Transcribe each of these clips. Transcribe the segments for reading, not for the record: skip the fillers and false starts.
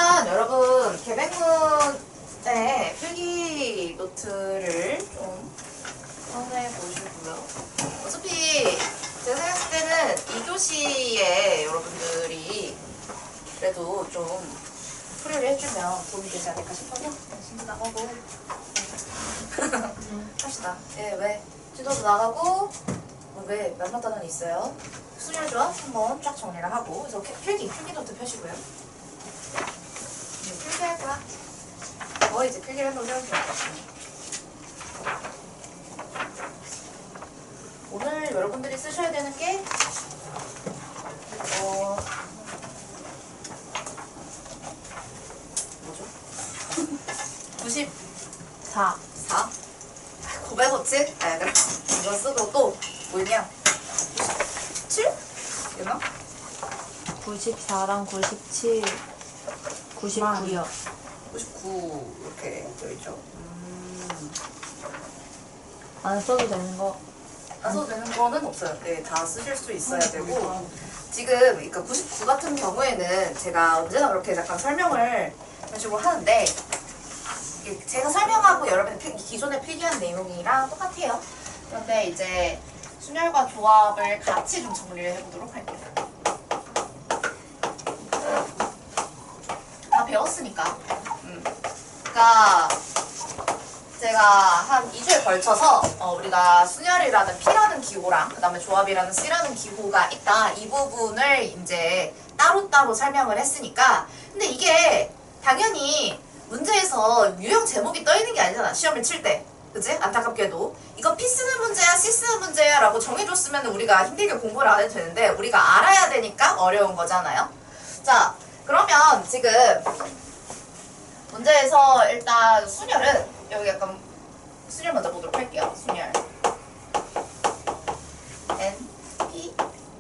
일단 여러분 계백문의 필기 노트를 좀 꺼내 보시고요. 어차피 제가 생각할 때는 2교시에 여러분들이 그래도 좀 풀이를 해주면 도움이 되지 않을까 싶어서 진도 나가고 합시다. 예, 왜? 진도도 나가고 왜 몇몇 단원이 있어요? 수열 조합 한번 쫙 정리를 하고 그래서 필기 노트 펴시고요. 필기할 거야. 이제 필기를 한번 해볼게요. 오늘 여러분들이 쓰셔야 되는 게 뭐죠? 94 957? 그럼 이거 쓰고 또 뭐냐? 97? 되나? 94랑 97, 99요. 99 이렇게 되어있죠. 안 써도 되는 거? 안 써도 되는 거는 없어요. 네, 다 쓰실 수 있어야 되고 지금 그러니까 99 같은 경우에는 제가 언제나 그렇게 약간 설명을 이런 식으로 하는데 제가 설명하고 여러분이 기존에 필기한 내용이랑 똑같아요. 그런데 이제 순열과 조합을 같이 좀 정리를 해보도록 할게요. 다 배웠으니까. 그러니까 제가 한 2주에 걸쳐서 우리가 순열이라는 P라는 기호랑 그 다음에 조합이라는 C라는 기호가 있다. 이 부분을 이제 따로따로 설명을 했으니까 근데 이게 당연히 문제에서 유형 제목이 떠있는 게 아니잖아. 시험을 칠 때. 그치? 안타깝게도. 이거 P 쓰는 문제야, C 쓰는 문제야 라고 정해줬으면 우리가 힘들게 공부를 안 해도 되는데 우리가 알아야 되니까 어려운 거잖아요. 자, 그러면 지금 문제에서 일단 순열은 여기 약간 순열 먼저 보도록 할게요. 순열 N, P,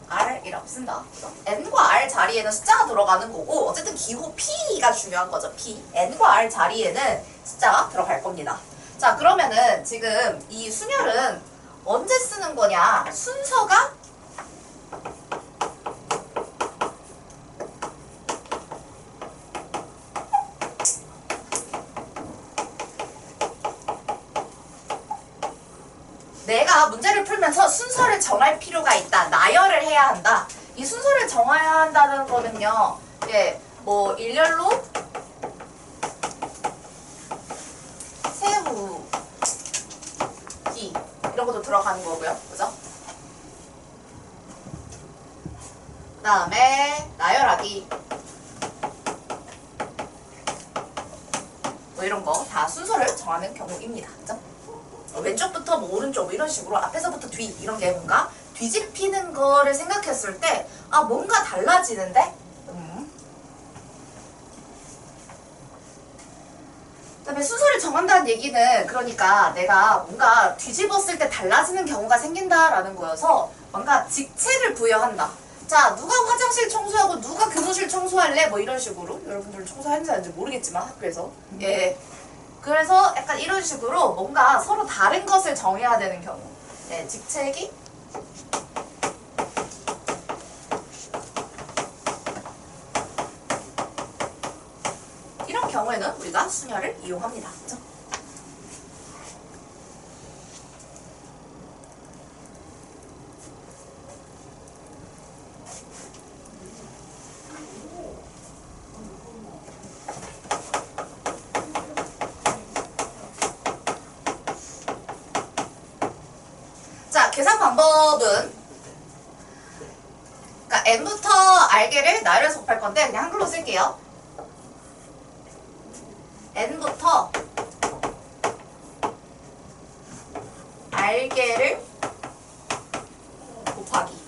R 이라고 쓴다. N과 R 자리에는 숫자가 들어가는 거고 어쨌든 기호 P가 중요한 거죠. P. N과 R 자리에는 숫자가 들어갈 겁니다. 자, 그러면은 지금 이 순열은 언제 쓰는 거냐? 순서가 내가 문제를 풀면서 순서를 정할 필요가 있다. 나열을 해야 한다. 이 순서를 정해야 한다는 거는요. 뭐 일렬로 세우기 이런 것도 들어가는 거고요. 그죠? 그 다음에 나열하기 뭐 이런 거 다 순서를 정하는 경우입니다. 그죠? 왼쪽부터 뭐 오른쪽 뭐 이런 식으로 앞에서부터 뒤 이런 게 뭔가 뒤집히는 거를 생각했을 때 뭔가 달라지는데 그다음에 순서를 정한다는 얘기는 그러니까 내가 뭔가 뒤집었을 때 달라지는 경우가 생긴다라는 거여서 뭔가 직책을 부여한다. 자, 누가 화장실 청소하고 누가 교무실 청소할래? 뭐 이런 식으로 여러분들 청소하는지 아닌지 모르겠지만 학교에서 예. 그래서 약간 이런 식으로 뭔가 서로 다른 것을 정해야 되는 경우 직책이 이런 경우에는 우리가 순열을 이용합니다. 그렇죠? 계산 방법은 그러니까 n부터 r개를 나열해서 곱할 건데 그냥 한글로 쓸게요. n부터 r개를 곱하기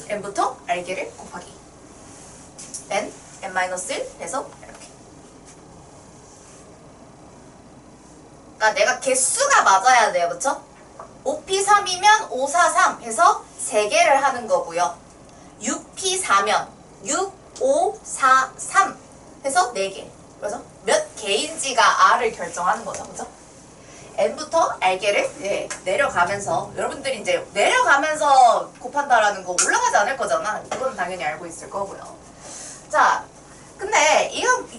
n부터 r개를 곱하기 n-1 해서 그러니까 내가 개수가 맞아야 돼요. 그쵸? 5P3이면 543 해서 3개를 하는 거고요. 6P4면 6, 5, 4, 3 해서 4개. 그래서 몇 개인지가 R을 결정하는 거죠. 그죠? N부터 R개를 내려가면서 여러분들이 이제 내려가면서 곱한다라는 거 올라가지 않을 거잖아. 그거는 당연히 알고 있을 거고요. 자, 근데 이건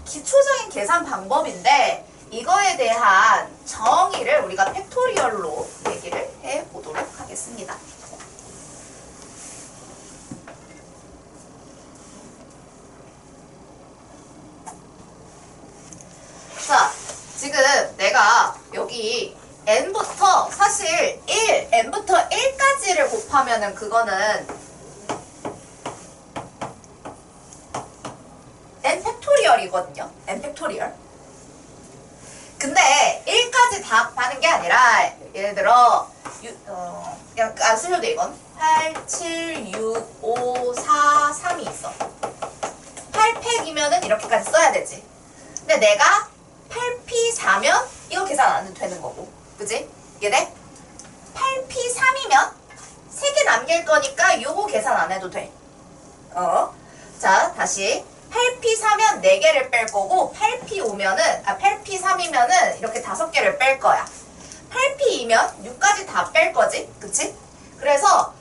기초적인 계산 방법인데 이거에 대한 정의를 우리가 팩토리얼로 얘기를 해보도록 하겠습니다. 자, 지금 내가 여기 n부터 사실 n부터 1까지를 곱하면은 그거는 n 팩토리얼이거든요. n 팩토리얼. 근데 1까지 다 하는 게 아니라 예를 들어 그냥 안 쓰셔도 돼 이건. 8, 7, 6, 5, 4, 3이 있어. 8팩이면은 이렇게까지 써야 되지. 근데 내가 8P 4면 이거 계산 안 해도 되는 거고. 그지? 이해돼? 8P 3이면 3개 남길 거니까 요거 계산 안 해도 돼. 자, 다시. 8P 4면 4개를 뺄 거고 8P 3이면은 이렇게 5개를 뺄 거야. 8P2면 6까지 다 뺄 거지. 그치? 그래서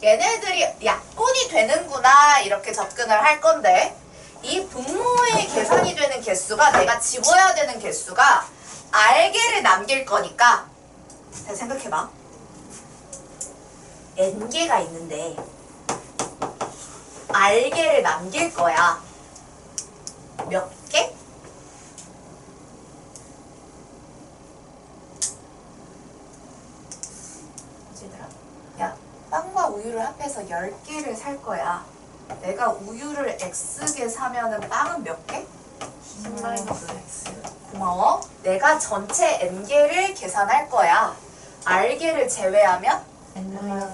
얘네들이 약분이 되는구나 이렇게 접근을 할 건데 이 분모의 계산이 되는 개수가 내가 집어야 되는 개수가 R개를 남길 거니까 잘 생각해봐. N개가 있는데 R개를 남길 거야. 몇 개? 어찌더라? 야, 빵과 우유를 합해서 10개를 살 거야. 내가 우유를 X개 사면은 빵은 몇 개? 10-X. 고마워. 내가 전체 N개를 계산할 거야. R개를 제외하면? N-R.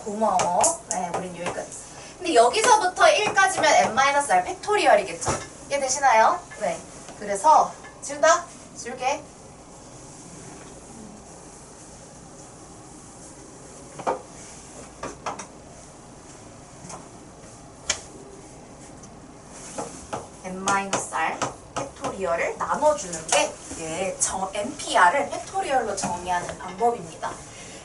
고마워. 네, 우린 여기까지. 근데 여기서부터 1까지면 n-r 팩토리얼이겠죠? 이해되시나요? 네. 그래서 지운다. 지울게. n-r 팩토리얼을 나눠주는 게 NPR을 팩토리얼로 정의하는 방법입니다.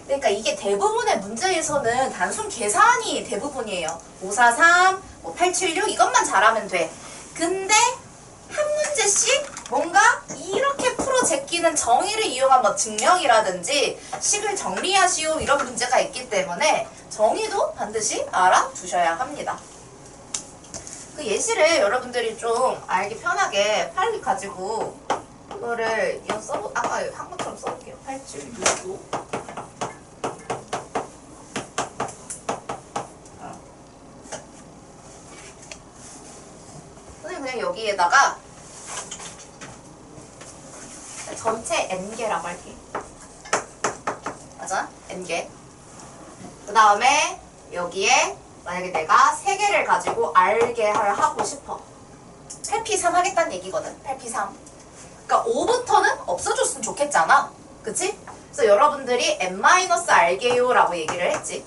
그러니까 이게 대부분의 문제에서는 단순 계산이 대부분이에요. 543, 876 이것만 잘하면 돼. 근데 한 문제씩 뭔가 이렇게 풀어 제끼는 정의를 이용한 뭐 증명이라든지 식을 정리하시오 이런 문제가 있기 때문에 정의도 반드시 알아두셔야 합니다. 그 예시를 여러분들이 좀 알기 편하게 빨리 가지고 이거를 아까 한 것처럼 써볼게요. 8765 그냥 여기에다가 전체 n개라고 할게. 맞아? n개. 그 다음에 여기에 만약에 내가 3개를 가지고 R개를 하고 싶어. 8P3 하겠다는 얘기거든. 8P3. 그러니까 5부터는 없어졌으면 좋겠잖아. 그치? 그래서 여러분들이 n-R개요 라고 얘기를 했지.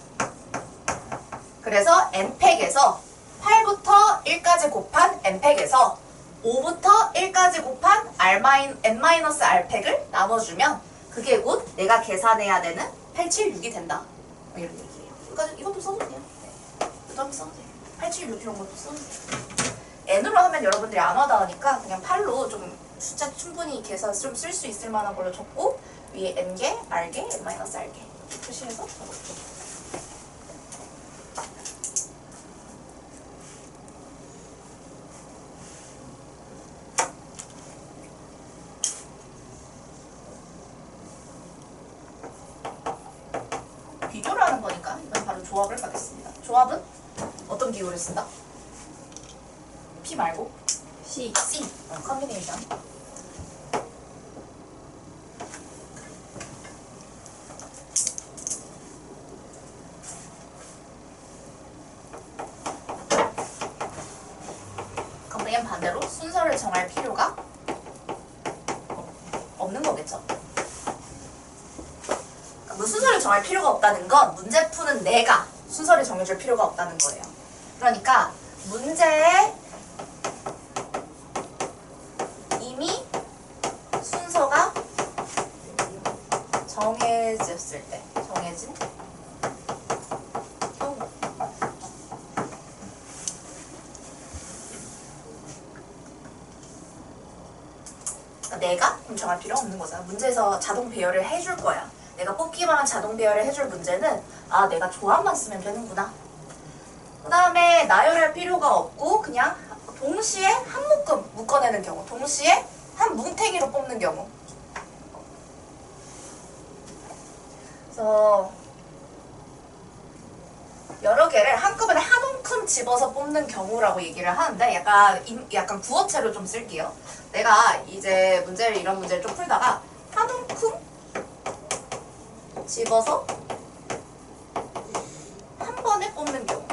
그래서 n팩에서 8부터 1까지 곱한 n팩에서 5부터 1까지 곱한 n-R팩을 나눠주면 그게 곧 내가 계산해야 되는 876이 된다. 이런 얘기예요. 그러니까 이것도 써도 돼요. 네. 이것도 한번 써도 돼요. 876 이런 것도 써도 돼요. n으로 하면 여러분들이 안 와닿으니까 그냥 8로 좀 숫자 충분히 계산 좀 쓸 수 있을 만한 걸로 적고 위에 n개, r개, n-R개 표시해서 적을게요. 비교를 하는 거니까 이건 바로 조합을 가겠습니다. 조합은 어떤 기호를 쓴다? P 말고 C. 컨비네이션. 그럼 얘는 반대로 순서를 정할 필요가 없는 거겠죠. 순서를 정할 필요가 없다는 건 문제 푸는 내가 순서를 정해줄 필요가 없다는 거예요. 그러니까 문제에 이미 순서가 정해졌을 때, 정해진 경우. 내가 정할 필요 없는 거잖아. 문제에서 자동 배열을 해줄 거야. 내가 뽑기만 한 자동 배열을 해줄 문제는 내가 조합만 쓰면 되는구나. 그 다음에 나열할 필요가 없고 그냥 동시에 한 묶음 묶어내는 경우, 동시에 한 뭉탱이로 뽑는 경우. 그래서 여러 개를 한꺼번에 한 움큼 집어서 뽑는 경우라고 얘기를 하는데 약간 구어체로 좀 쓸게요. 내가 이제 이런 문제를 좀 풀다가 한 움큼 집어서 한 번에 뽑는 경우.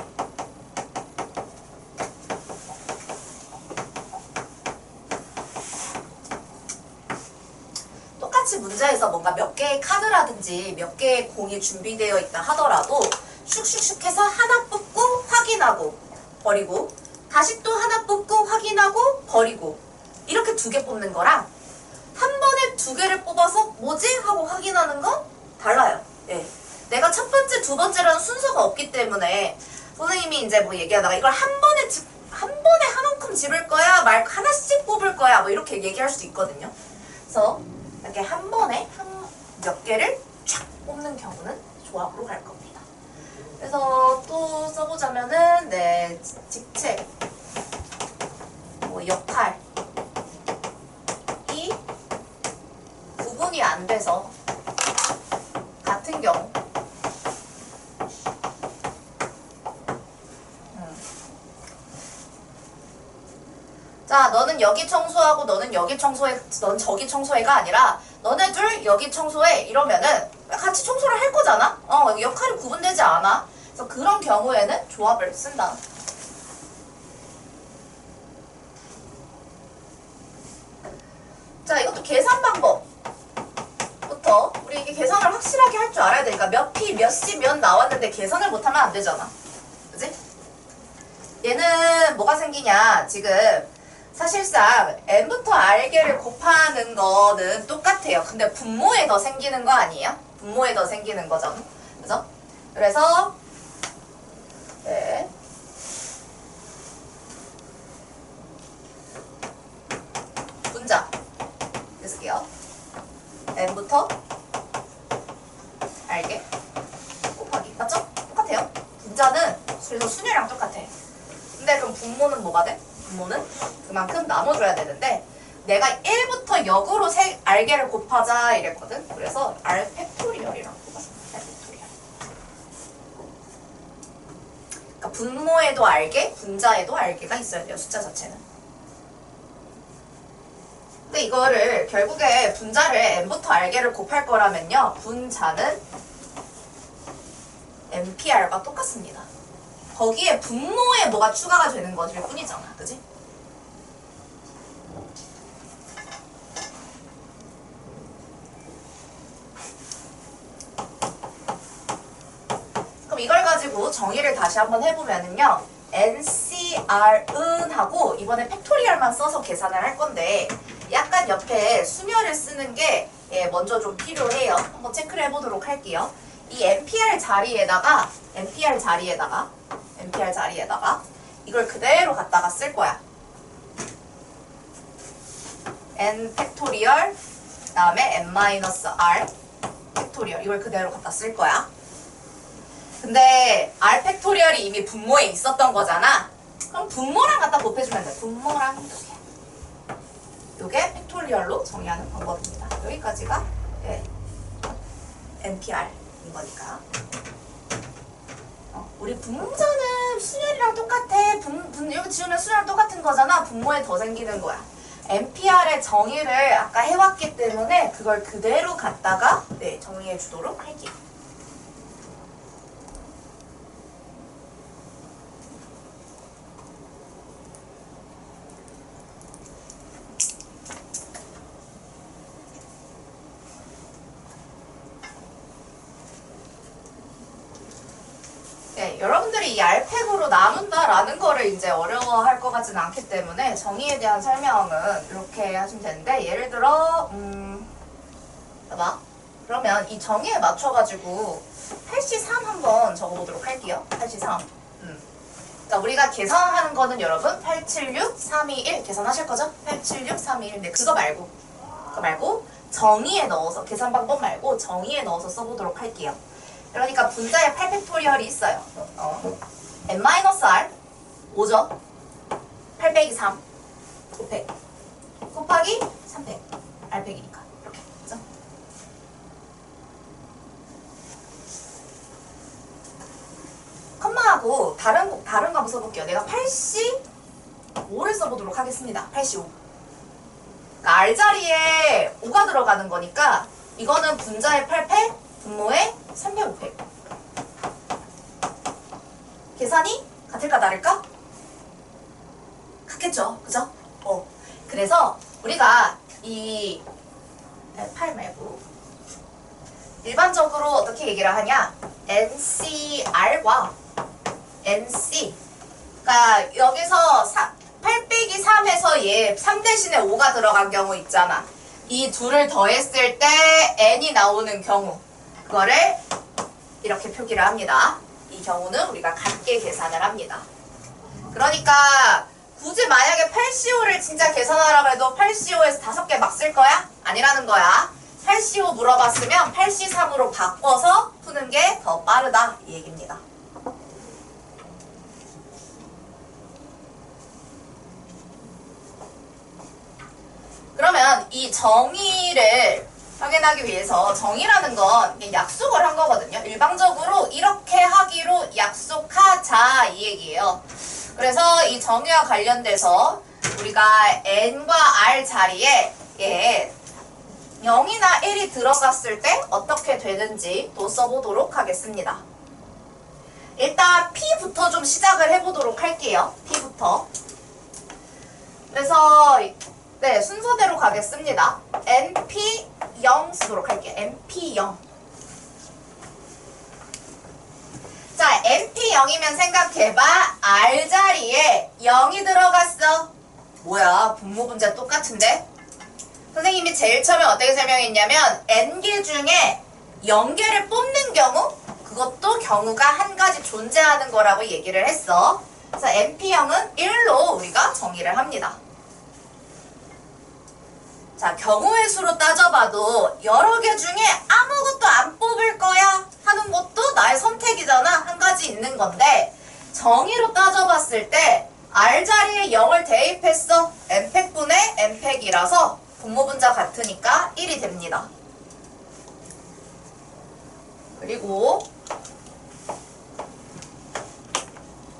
똑같이 문제에서 뭔가 몇 개의 카드라든지 몇 개의 공이 준비되어 있다 하더라도 슉슉슉 해서 하나 뽑고 확인하고 버리고 다시 또 하나 뽑고 확인하고 버리고 이렇게 2개 뽑는 거랑 한 번에 2개를 뽑아서 뭐지? 하고 확인하는 건 달라요. 예. 내가 첫 번째, 두 번째라는 순서가 없기 때문에 선생님이 이제 뭐 얘기하다가 이걸 한 번에 한 움큼 집을 거야? 하나씩 뽑을 거야? 뭐 이렇게 얘기할 수 있거든요. 그래서 이렇게 한 번에 몇 개를 촥 뽑는 경우는 조합으로 갈 겁니다. 그래서 또 써보자면은 직책, 뭐 역할 이 구분이 안 돼서 같은 경우 자, 너는 여기 청소하고 너는 여기 청소해, 넌 저기 청소해가 아니라 너네 둘 여기 청소해 이러면은 같이 청소를 할 거잖아? 역할이 구분되지 않아. 그래서 그런 경우에는 조합을 쓴다. 자, 이것도 계산 방법부터 우리 이게 계산을 확실하게 할 줄 알아야 되니까 몇 피, 몇 시, 몇 나왔는데 계산을 못하면 안 되잖아. 그지? 얘는 뭐가 생기냐, 지금 사실상 n부터 r개를 곱하는 거는 똑같아요. 근데 분모에 더 생기는 거 아니에요? 분모에 더 생기는 거잖아. 그죠? 그래서 분자 쓸게요. n부터 r개 곱하기. 맞죠? 똑같아요. 분자는 그래서 순위랑 똑같아. 근데 그럼 분모는 뭐가 돼? 분모는 그만큼 나눠줘야 되는데 내가 1부터 역으로 r개를 곱하자 이랬거든. 그래서 r 팩토리얼이라고 뽑았습니다. r 팩토리얼. 그러니까 분모에도 r개, 분자에도 r개가 있어야 돼요. 숫자 자체는. 근데 이거를 결국에 분자를 n부터 r개를 곱할 거라면요. 분자는 npr과 똑같습니다. 거기에 분모에 뭐가 추가가 되는 것일 뿐이잖아. 그지? 그럼 이걸 가지고 정의를 다시 한번 해보면은요. NCR은 하고 이번에 팩토리얼만 써서 계산을 할 건데 약간 옆에 순열을 쓰는 게 먼저 좀 필요해요. 한번 체크를 해보도록 할게요. 이 NPR 자리에다가 이걸 그대로 갖다가 쓸 거야. n 팩토리얼 다음에 n-r 팩토리얼 이걸 그대로 갖다 쓸 거야. 근데 r 팩토리얼이 이미 분모에 있었던 거잖아. 그럼 분모랑 갖다 곱해주면 돼. 분모랑 요게 팩토리얼로 정의하는 방법입니다. 여기까지가 NPR인 거니까. 우리 분자는 순열이랑 똑같아. 여기 지우면 순열이랑 똑같은 거잖아. 분모에 더 생기는 거야. NPR의 정의를 아까 해왔기 때문에 그걸 그대로 갖다가 정의해 주도록 할게요. 여러분들이 이 R팩으로 나눈다라는 거를 이제 어려워할 것 같지는 않기 때문에 정의에 대한 설명은 이렇게 하시면 되는데, 예를 들어 봐봐. 그러면 이 정의에 맞춰가지고 8C3 한번 적어보도록 할게요. 8C3. 자, 우리가 계산하는 거는 여러분 876, 321 계산하실 거죠? 876, 321. 근데 그거 말고 그거 말고 정의에 넣어서, 계산 방법 말고 정의에 넣어서 써보도록 할게요. 그러니까 분자에 8팩토리얼이 있어요. n-r 5죠. 8 빼기 3 5팩 곱하기 3팩 r팩이니까 이렇게 그죠? 컴마하고 다른 거 한번 써볼게요. 내가 85를 써보도록 하겠습니다. 85. 그러니까 R 자리에 5가 들어가는 거니까 이거는 분자의 8팩, 분모의 3팩, 5팩. 계산이 같을까 다를까? 같겠죠, 그죠? 그래서 우리가 이 8 말고 일반적으로 어떻게 얘기를 하냐? NCR과 NC. 그러니까 여기서 8 빼기 3에서 얘 3 대신에 5가 들어간 경우 있잖아. 이 둘을 더했을 때 n이 나오는 경우. 그거를 이렇게 표기를 합니다. 이 경우는 우리가 같게 계산을 합니다. 그러니까 굳이 만약에 8CO 를 진짜 계산하라고 해도 8CO에서 5개 막 쓸 거야? 아니라는 거야. 8CO 물어봤으면 8C3으로 바꿔서 푸는 게 더 빠르다 이 얘기입니다. 그러면 이 정의를 확인하기 위해서 정의라는 건 약속을 한 거거든요. 일방적으로 이렇게 하기로 약속하자 이 얘기예요. 그래서 이 정의와 관련돼서 우리가 n과 r 자리에 0이나 1이 들어갔을 때 어떻게 되는지 또 써보도록 하겠습니다. 일단 P부터 좀 시작을 해보도록 할게요. P부터. 그래서 네, 순서대로 가겠습니다. NP0 쓰도록 할게요. NP0. 자, NP0이면 생각해봐. R 자리에 0이 들어갔어. 뭐야, 분모 분자 똑같은데? 선생님이 제일 처음에 어떻게 설명했냐면 N개 중에 0개를 뽑는 경우, 그것도 경우가 한 가지 존재하는 거라고 얘기를 했어. 그래서 NP0은 1로 우리가 정의를 합니다. 자, 경우의 수로 따져봐도 여러 개 중에 아무것도 안 뽑을 거야 하는 것도 나의 선택이잖아. 한 가지 있는 건데 정의로 따져봤을 때 R 자리에 0을 대입했어. n팩분의 n팩이라서 분모 분자 같으니까 1이 됩니다. 그리고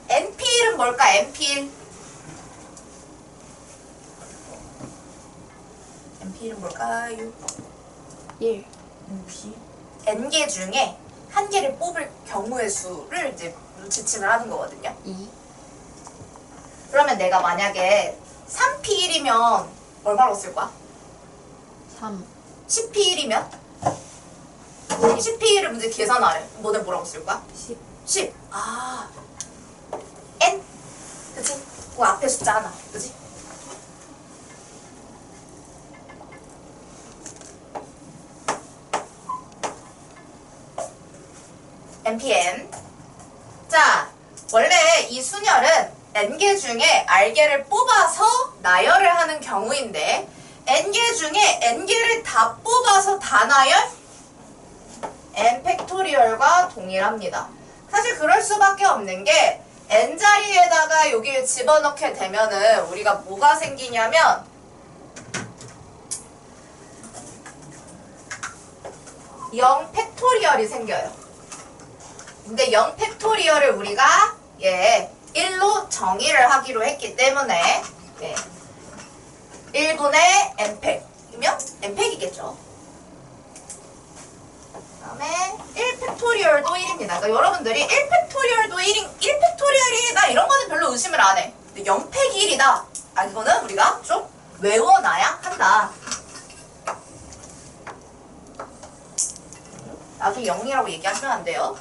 NP1은 뭘까? NP1 NP1은 뭘까요? 1. n개 중에 한 개를 뽑을 경우의 수를 이제 지칭을 하는 거거든요. 2. 그러면 내가 만약에 3P1이면 얼마로 쓸 거야? 3. 10P1이면? 10P1을 문제 계산하래. 너네 뭐라고 쓸 거야? 10. 10. 아, n. 그치? 그 앞에 숫자 하나. 그치? NPN. 자, 원래 이 순열은 n개 중에 r개를 뽑아서 나열을 하는 경우인데 n개 중에 n개를 다 뽑아서 다 나열? n팩토리얼과 동일합니다. 사실 그럴 수밖에 없는 게 n자리에다가 여기를 집어넣게 되면은 우리가 뭐가 생기냐면 0팩토리얼이 생겨요. 근데 0팩토리얼을 우리가 1로 정의를 하기로 했기 때문에 1분의 n팩이면 n팩이겠죠. 그 다음에 1팩토리얼도 1입니다. 그러니까 여러분들이 1팩토리얼도 1팩토리얼이다 이런 거는 별로 의심을 안 해. 근데 0팩이 1이다. 이거는 우리가 좀 외워놔야 한다. 나중에 0이라고 얘기하시면 안 돼요.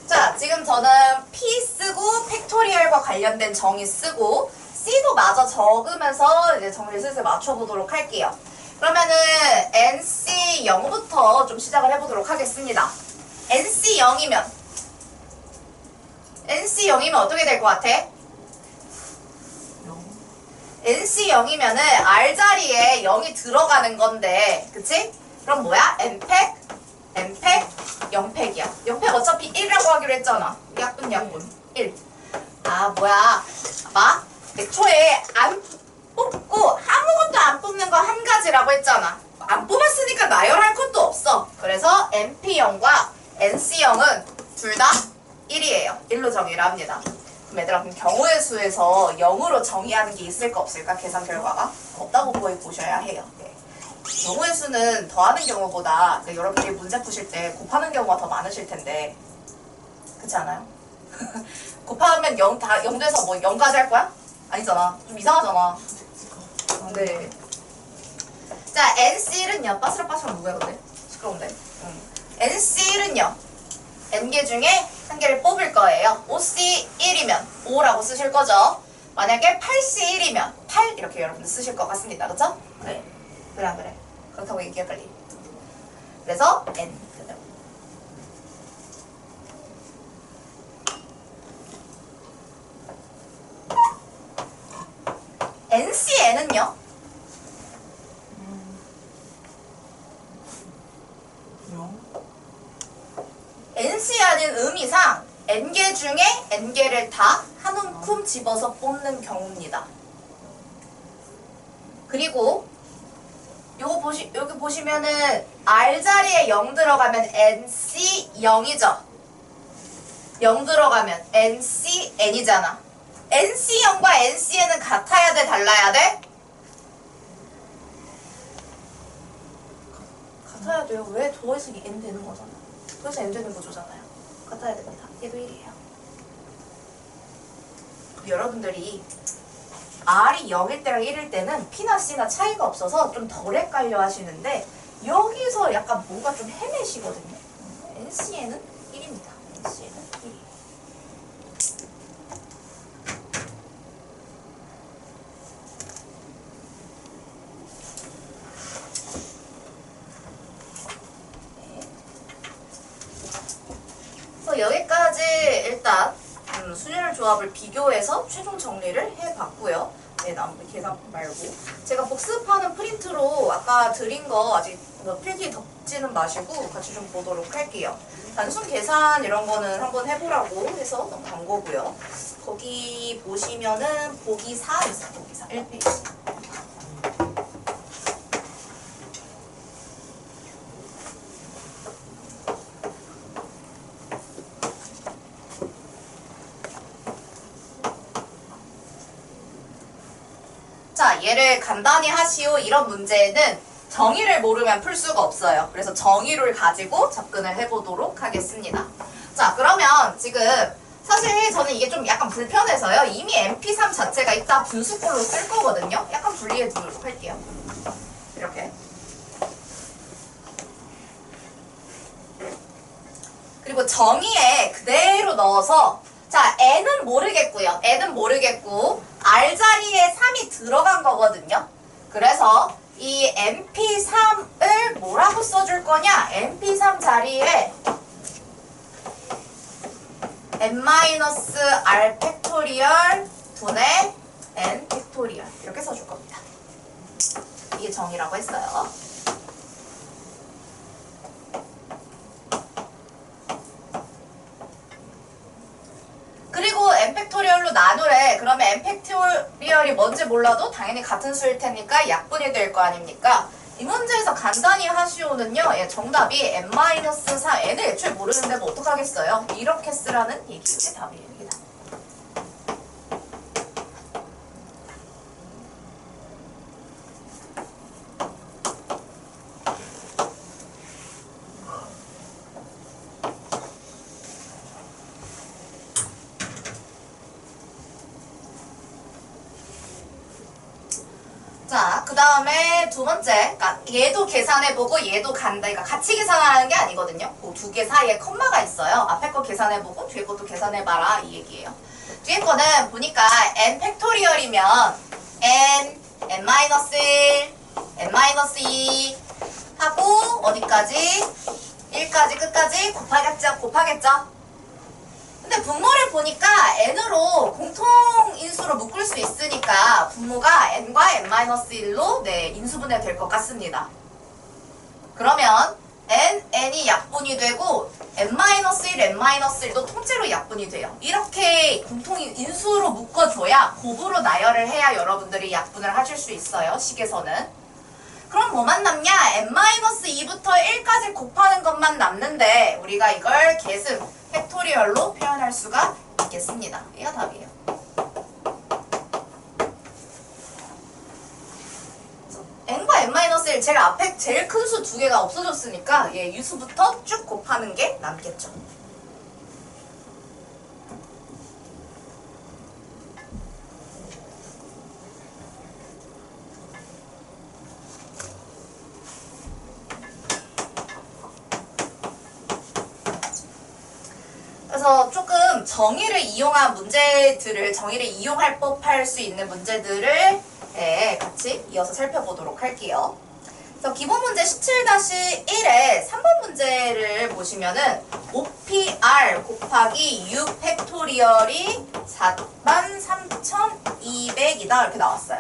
자, 지금 저는 P 쓰고 팩토리얼과 관련된 정의 쓰고 C도 마저 적으면서 이제 정리 슬슬 맞춰보도록 할게요. 그러면은 NC 0부터 좀 시작을 해보도록 하겠습니다. NC 0이면 어떻게 될 것 같아? NC 0이면은 R 자리에 0이 들어가는 건데, 그치? 그럼 뭐야? N팩, N팩, 0팩이야. 0팩 어차피 1이라고 하기로 했잖아. 약분 1. 아, 뭐야. 봐. 애초에 안 뽑고 아무것도 안 뽑는 거 한 가지라고 했잖아. 안 뽑았으니까 나열할 것도 없어. 그래서 NP0과 NC0은 둘 다 1이에요. 1로 정의를 합니다. 그럼 얘들아, 그럼 경우의 수에서 0으로 정의하는 게 있을까 없을까? 계산 결과가? 없다고 거의 보셔야 해요. 네. 경우의 수는 더하는 경우보다 여러분들이 문제 푸실 때 곱하는 경우가 더 많으실 텐데, 그렇지 않아요? 곱하면 0 돼서 뭐 0까지 할 거야? 아니잖아. 좀 이상하잖아. 네. 자, NC는요. 빠스락빠스락 누구야 근데? 시끄러운데. NC는요. N개 중에 한 개를 뽑을 거예요. 5C1이면 5라고 쓰실 거죠. 만약에 8C1이면 8 이렇게 여러분들 쓰실 것 같습니다. 그쵸? 네. 그래 안 그래? 그렇다고 얘기해 빨리. 그래서 N. NCN은요? NC라는 의미상 N개 중에 N개를 다 한 움큼 집어서 뽑는 경우입니다. 그리고 여기 보시면은 R 자리에 0 들어가면 NC 0이죠. 0 들어가면 NC N이잖아. NC 0과 NC N은 같아야 돼, 달라야 돼? 같아야 돼요. 왜? 더해서 N 되는 거잖아. 더해서 N 되는 구조잖아요. 같아야 됩니다. 얘도 1이에요. 여러분들이 R이 0일 때랑 1일 때는 P나 C나 차이가 없어서 좀 덜 헷갈려 하시는데 여기서 약간 뭔가 좀 헤매시거든요. NC에는 1입니다. NC에는 1이에요. 그래서 여기까지 일단 순열 조합을 비교해서 최종 정리를 해봤고요. 네, 남은 계산 말고 제가 복습하는 프린트로 아까 드린 거 아직 필기 덮지는 마시고 같이 좀 보도록 할게요. 단순 계산 이런 거는 한번 해보라고 해서 넘어간 거고요. 거기 보시면은 보기 4 있어요. 보기 4 1페이지. 자, 얘를 간단히 하시오. 이런 문제는 정의를 모르면 풀 수가 없어요. 그래서 정의를 가지고 접근을 해보도록 하겠습니다. 자, 그러면 지금 사실 저는 이게 좀 약간 불편해서요. 이미 MP3 자체가 이따 분수꼴로 쓸 거거든요. 약간 분리해 두도록 할게요. 이렇게. 그리고 정의에 그대로 넣어서 자, N은 모르겠고요. N은 모르겠고 R 자리에 3이 들어간 거거든요. 그래서 이 MP3을 뭐라고 써줄 거냐? MP3 자리에 N-R 팩토리얼 분의 N 팩토리얼 이렇게 써줄 겁니다. 이게 정의라고 했어요. 그리고 n 팩토리얼로 나누래. 그러면 n 팩토리얼이 뭔지 몰라도 당연히 같은 수일 테니까 약분이 될 거 아닙니까? 이 문제에서 간단히 하시오는요. 예, 정답이 n-4, n을 애초에 모르는데 뭐 어떡하겠어요? 이렇게 쓰라는 얘기가 답이에요. 이게 답. 자, 그 다음에 두 번째, 그러니까 얘도 계산해보고 얘도 간다. 그러니까 같이 계산하는 게 아니거든요. 그 두 개 사이에 컴마가 있어요. 앞에 거 계산해보고 뒤에 것도 계산해봐라 이 얘기예요. 뒤에 거는 보니까 n 팩토리얼이면 n, n-1, n-2 하고 어디까지? 1까지 끝까지 곱하겠죠? 곱하겠죠? 근데 근데 분모를 보니까 n으로 공통인수로 묶을 수 있으니까 분모가 n과 n-1로 네, 인수분해 될 것 같습니다. 그러면 n이 약분이 되고 n-1, n-1도 통째로 약분이 돼요. 이렇게 공통인수로 묶어줘야 곱으로 나열을 해야 여러분들이 약분을 하실 수 있어요. 식에서는. 그럼 뭐만 남냐? n-2부터 1까지 곱하는 것만 남는데 우리가 이걸 계승, 팩토리얼로 표현할 수가 있겠습니다. 이가 답이에요. n과 n-1 제일 앞에 제일 큰 수 두 개가 없어졌으니까 예, 유수부터 쭉 곱하는 게 남겠죠. 그래서 조금 정의를 이용한 문제들을, 정의를 이용할 법할 수 있는 문제들을 네, 같이 이어서 살펴보도록 할게요. 그래서 기본 문제 17-1의 3번 문제를 보시면은 5pr 곱하기 u 팩토리얼이 43,200이다 이렇게 나왔어요.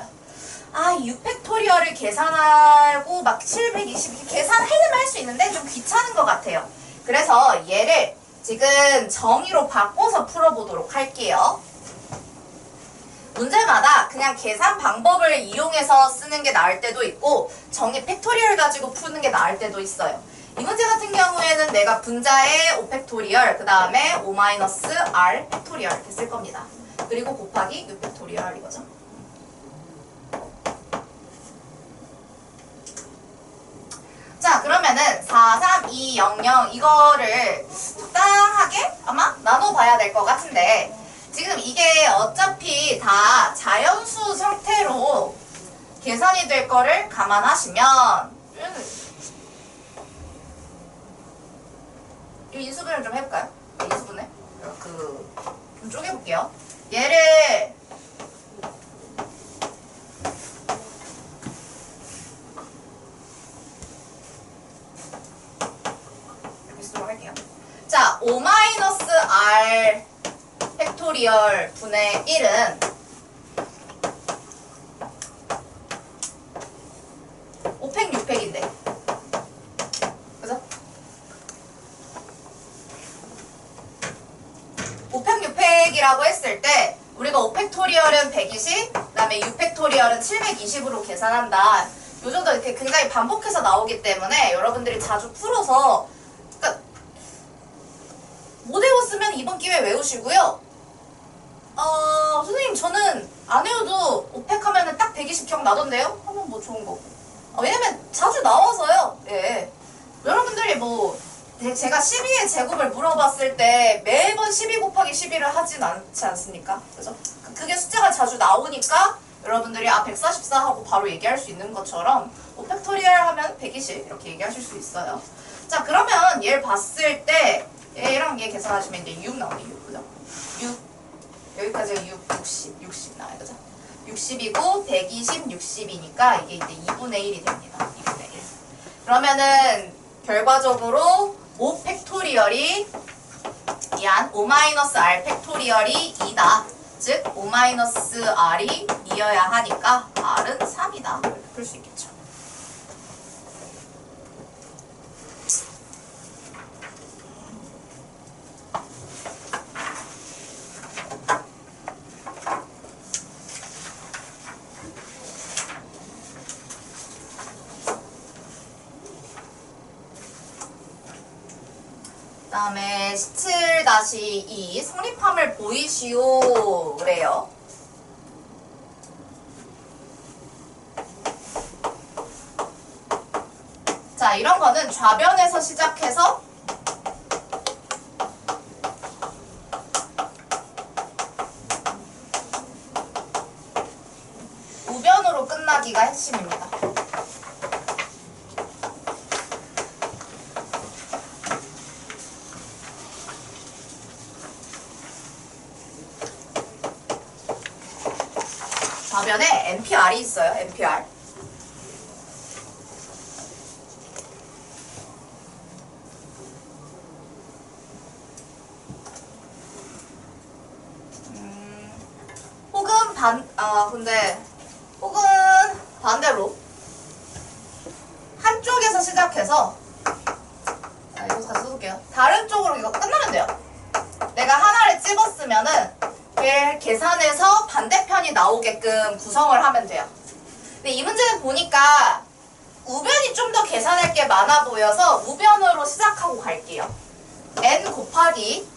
아, u 팩토리얼을 계산하고 막 720 계산하려면 할 수 있는데 좀 귀찮은 것 같아요. 그래서 얘를 지금 정의로 바꿔서 풀어보도록 할게요. 문제마다 그냥 계산 방법을 이용해서 쓰는 게 나을 때도 있고 정의 팩토리얼 가지고 푸는 게 나을 때도 있어요. 이 문제 같은 경우에는 내가 분자에 5팩토리얼 그 다음에 5-r 팩토리얼 이렇게 쓸 겁니다. 그리고 곱하기 6 팩토리얼 이거죠. 자, 그러면은 4, 3, 2, 0, 0 이거를 적당하게 아마 나눠봐야 될 것 같은데 지금 이게 어차피 다 자연수 형태로 계산이 될 거를 감안하시면 이 인수분해를 좀 해볼까요? 인수분해? 좀 쪼개볼게요. 얘를 이렇게 쓰도록 할게요. 자, 5-r 팩토리얼 분의 1은 5팩 6팩인데 그죠? 5팩 6팩이라고 했을 때 우리가 5팩토리얼은 120, 그 다음에 6팩토리얼은 720으로 계산한다. 요 정도 이렇게 굉장히 반복해서 나오기 때문에 여러분들이 자주 풀어서 그러니까 못 외웠으면 이번 기회에 외우시고요. 선생님 저는 안 외워도 5팩 하면은 딱 120 기억 나던데요? 하면 뭐 좋은 거고. 왜냐면 자주 나와서요. 예. 여러분들이 뭐 제가 12의 제곱을 물어봤을 때 매번 12 곱하기 12를 하진 않지 않습니까? 그죠? 그게 숫자가 자주 나오니까 여러분들이 144 하고 바로 얘기할 수 있는 것처럼 5팩토리얼 하면 120 이렇게 얘기하실 수 있어요. 자, 그러면 얘를 봤을 때 얘랑 얘 계산하시면 이제 6 나오네. 6 그죠? 6 여기까지가 60 나와요. 그죠? 60이고 120, 60이니까 이게 이제 2분의 1이 됩니다. 2분의 1. 그러면은 결과적으로 5 팩토리얼이 미안 5-r 팩토리얼이 2다. 즉 5-r이 2여야 하니까 r은 3이다. 이렇게 풀 수 있겠죠. 그 다음에 17-2 성립함을 보이시오 그래요. 자, 이런 거는 좌변에서 시작해서 우변으로 끝나기가 핵심입니다. 좌변에 NPR이 있어요. NPR. 근데 혹은 반대로 한쪽에서 시작해서 이거 다시 써볼게요. 다른 쪽으로 이거 끝나면 돼요. 내가 하나를 집었으면은 걔 계산해서 반대편이 나오게끔 구성을 하면 돼요. 근데 이 문제는 보니까 우변이 좀 더 계산할 게 많아 보여서 우변으로 시작하고 갈게요. n 곱하기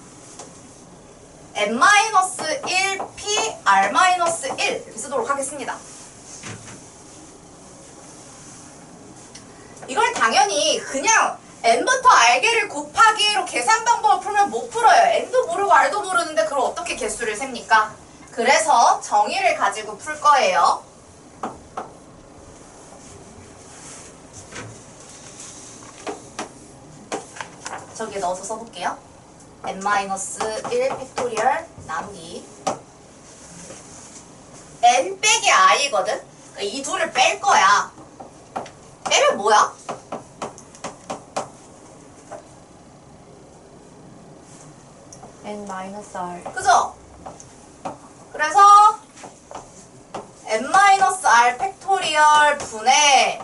n-1p r-1 이렇게 쓰도록 하겠습니다. 이걸 당연히 그냥 n부터 r개를 곱하기로 계산 방법을 풀면 못 풀어요. n도 모르고 r도 모르는데 그걸 어떻게 개수를 셉니까? 그래서 정의를 가지고 풀 거예요. 저기에 넣어서 써볼게요. n-1 팩토리얼 나누기 n 빼기 i거든? 그러니까 이 둘을 뺄 거야. 빼면 뭐야? n-r. 그죠? 그래서 n-r 팩토리얼 분의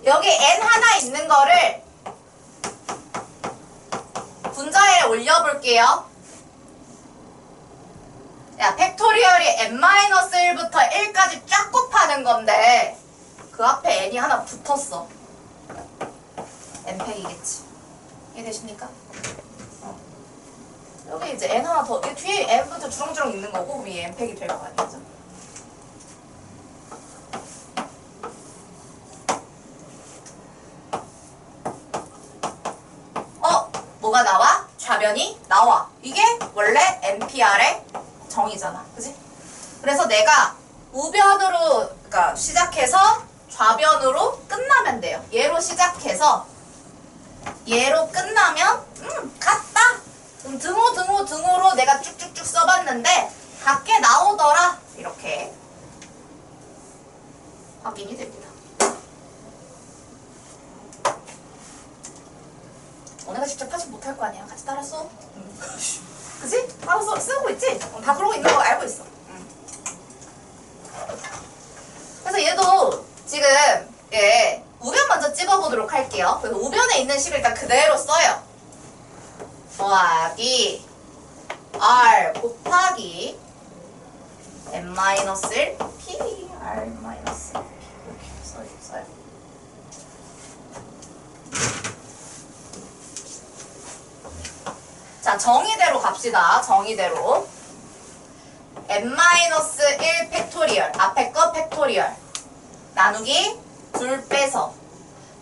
여기 n 하나 있는 거를 분자에 올려볼게요. 야, 팩토리얼이 n-1부터 1까지 쫙 곱하는 건데 그 앞에 n이 하나 붙었어. n팩이겠지. 이해되십니까? 여기 이제 n 하나 더, 이 뒤에 n부터 주렁주렁 있는 거고 위에 n팩이 될 거 아니죠? 뭐가 나와? 좌변이 나와. 이게 원래 NPR의 정의잖아. 그지? 그래서 내가 우변으로, 그러니까 시작해서 좌변으로 끝나면 돼요. 얘로 시작해서 얘로 끝나면 같다. 그럼 등호로 내가 쭉쭉쭉 써봤는데 같게 나오더라. 이렇게 확인이 됩니다. 너네가 직접 하지 못할 거 아니야. 같이 따라 써. 그지? 따라 쓰고 있지? 다 그러고 있는 거 알고 있어. 그래서 얘도 지금 우변 먼저 찍어보도록 할게요. 그래서 우변에 있는 식을 일단 그대로 써요. 더하기 r 곱하기 n-1 p r-1 이렇게 써요. 자, 정의대로 갑시다. 정의대로. n-1 팩토리얼. 앞에 거 팩토리얼. 나누기 둘 빼서.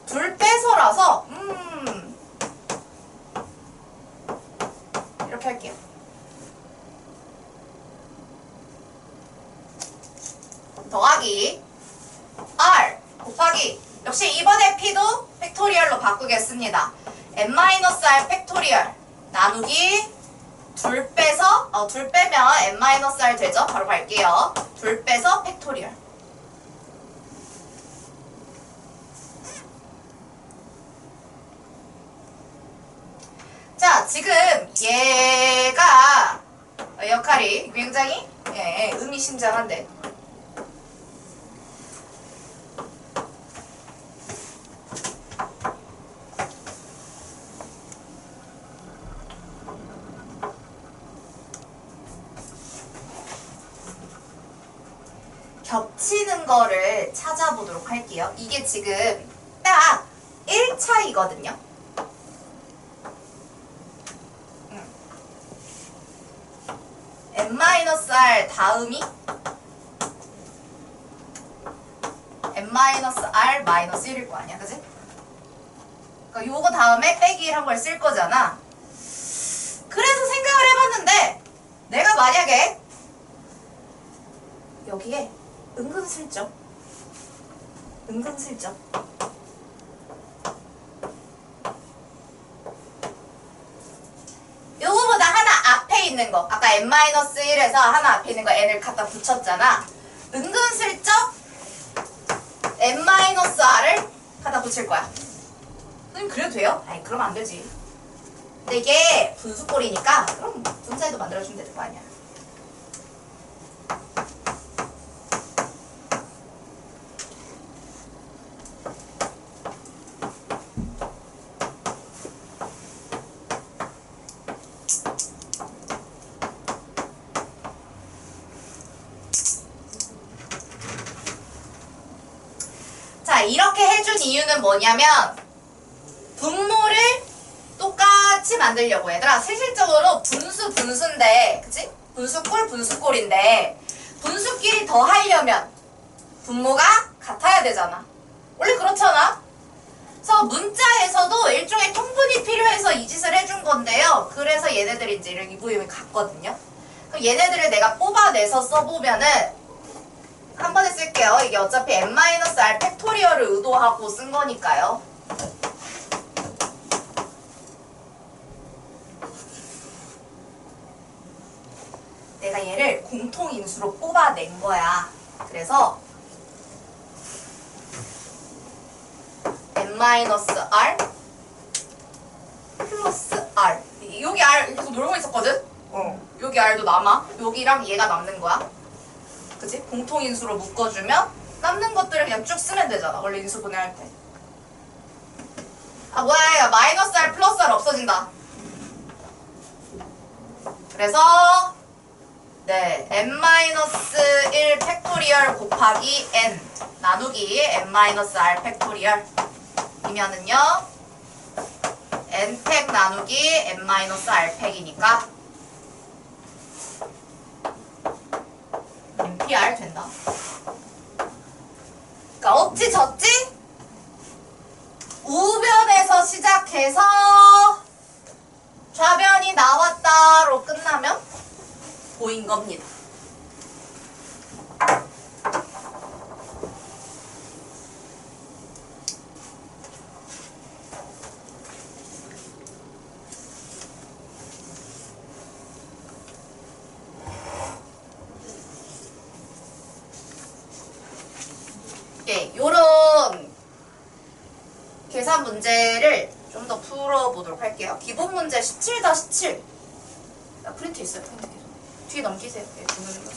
둘 빼서라서 이렇게 할게요. 더하기 r 곱하기 역시 이번에 p도 팩토리얼로 바꾸겠습니다. n-r 팩토리얼 나누기 둘 빼서 둘 빼면 n-r 되죠? 바로 갈게요. 둘 빼서 팩토리얼. 자, 지금 얘가 역할이 굉장히 의미심장한데 겹치는 거를 찾아보도록 할게요. 이게 지금 딱 1차이거든요. n-r 다음이 n-r-1일 거 아니야, 그지? 그러니까 요거 다음에 빼기 1 한 걸 쓸 거잖아. 그래서 생각을 해봤는데 내가 만약에 여기에 은근슬쩍 요거보다 하나 앞에 있는 거 아까 n-1에서 하나 앞에 있는 거 n을 갖다 붙였잖아. 은근슬쩍 n-r을 갖다 붙일 거야. 선생님 그래도 돼요? 아니 그러면 안 되지. 근데 이게 분수꼴이니까 그럼 분자에도 만들어주면 되는 거 아니야. 이렇게 해준 이유는 뭐냐면 분모를 똑같이 만들려고. 얘들아 실질적으로 분수인데 그치? 분수꼴인데 분수끼리 더 하려면 분모가 같아야 되잖아. 원래 그렇잖아. 그래서 문자에서도 일종의 통분이 필요해서 이 짓을 해준 건데요. 그래서 얘네들이 이제 이 부임이 같거든요. 그럼 얘네들을 내가 뽑아내서 써보면은 한 번에 쓸게요. 이게 어차피 n-r 팩토리얼을 의도하고 쓴 거니까요. 내가 얘를 공통인수로 뽑아낸 거야. 그래서 n-r 플러스 r. 여기 r 계속 놀고 있었거든? 여기 r도 남아. 여기랑 얘가 남는 거야. 그치? 공통인수로 묶어주면 남는 것들을 그냥 쭉 쓰면 되잖아. 원래 인수분해 할 때. 아 뭐야, 야 마이너스 r 플러스 r 없어진다. 그래서 네, n-1 팩토리얼 곱하기 n 나누기 n-r 팩토리얼 이면은요 n 팩 나누기 n-r 팩이니까 npr 된다. 그러니까 어찌 졌지? 우변에서 시작해서 좌변이 나왔다로 끝나면 보인 겁니다. 예, 요런 계산 문제를 좀 더 풀어보도록 할게요. 기본 문제 17-7. 프린트 있어요. 프린트 계속. 뒤에 넘기세요. 예, 보는 거.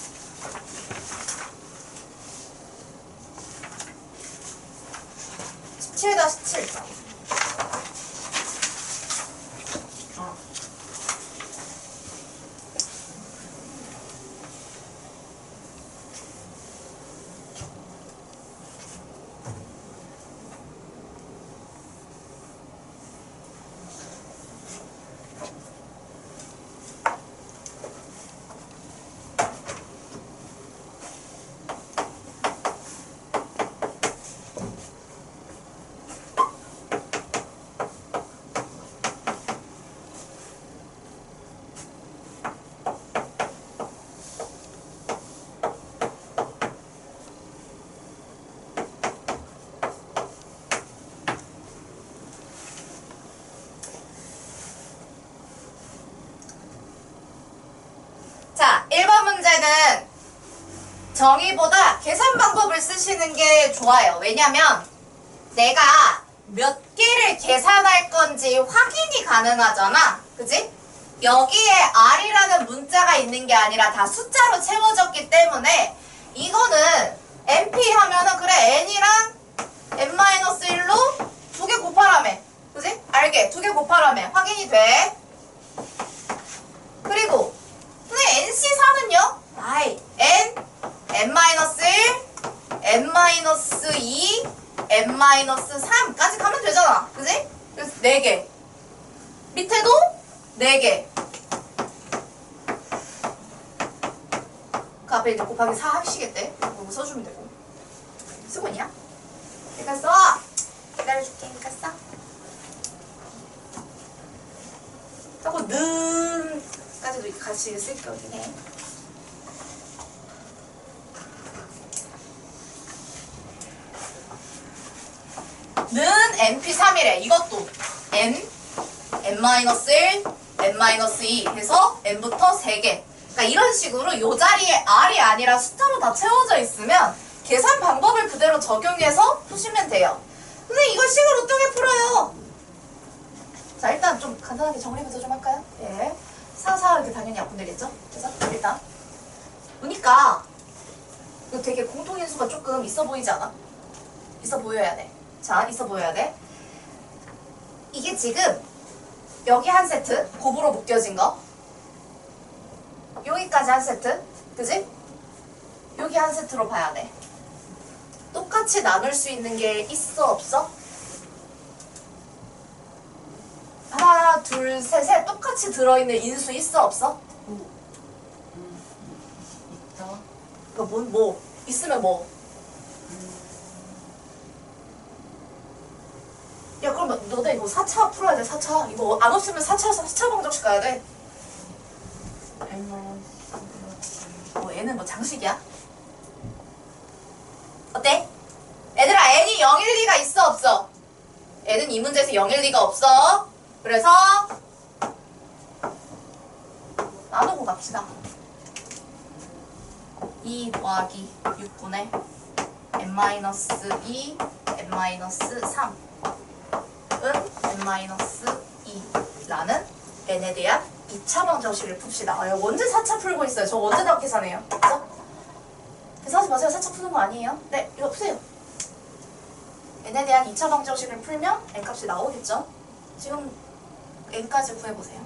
17-7. 자, 1번 문제는 정의보다 계산 방법을 쓰시는 게 좋아요. 왜냐면 내가 몇 개를 계산할 건지 확인이 가능하잖아. 그치? 여기에 r이라는 문자가 있는 게 아니라 다 숫자로 채워졌기 때문에 이거는 np 하면은 그래 n이랑 n-1로 두 개 곱하라며. 그치? 알게? 두 개 곱하라며. 확인이 돼. 그리고 근데 NC4는요? 아이, n-1, n-2, n-3까지 가면 되잖아. 그지? 그래서 4개. 밑에도 4개. 그 앞에 이제 곱하기 4 하시겠대. 그거 써주면 되고. 쓰고 있냐? 내가 써! 기다려줄게. 니까 써. 하고 까지도 같이 쓸 거긴 해. 는 np3이래. 이것도 n, n-1, n-2 해서 n부터 3개. 그러니까 이런 식으로 요 자리에 r이 아니라 숫자로 다 채워져 있으면 계산 방법을 그대로 적용해서 푸시면 돼요. 근데 이걸 식을 어떻게 풀어요? 자, 일단 좀 간단하게 정리부터 좀 할까요? 예. 4, 4 이렇게 당연히 약분되겠죠? 그래서 일단 보니까 이거 되게 공통인수가 조금 있어 보이지 않아? 있어 보여야 돼. 자, 있어 보여야 돼. 이게 지금 여기 한 세트, 곱으로 묶여진 거. 여기까지 한 세트, 그지? 여기 한 세트로 봐야 돼. 똑같이 똑같이 나눌 수 있는 게 있어 없어? 하나 둘 셋 셋 똑같이 들어있는 인수 있어 없어? 있다. 뭐 있으면 뭐? 야 그러면 너네 이거 4차 풀어야 돼 4차 이거 안 없으면 4차 방정식 가야 돼. 얘는 뭐 장식이야? 어때? 얘들아 n이 0, 1, 2가 있어 없어? n은 이 문제에서 0, 1, 2가 없어. 그래서 나누고 갑시다. 2 더하기 6분의 n-2 n-3 은 n-2라는 n에 대한 2차 방정식을 풉시다. 이거 언제 4차 풀고 있어요? 저 언제 다 계산해요? 그죠? 계산하지 마세요. 4차 푸는 거 아니에요? 네, 이거 푸세요. n에 대한 2차 방정식을 풀면 n값이 나오겠죠? 지금 n까지 구해보세요.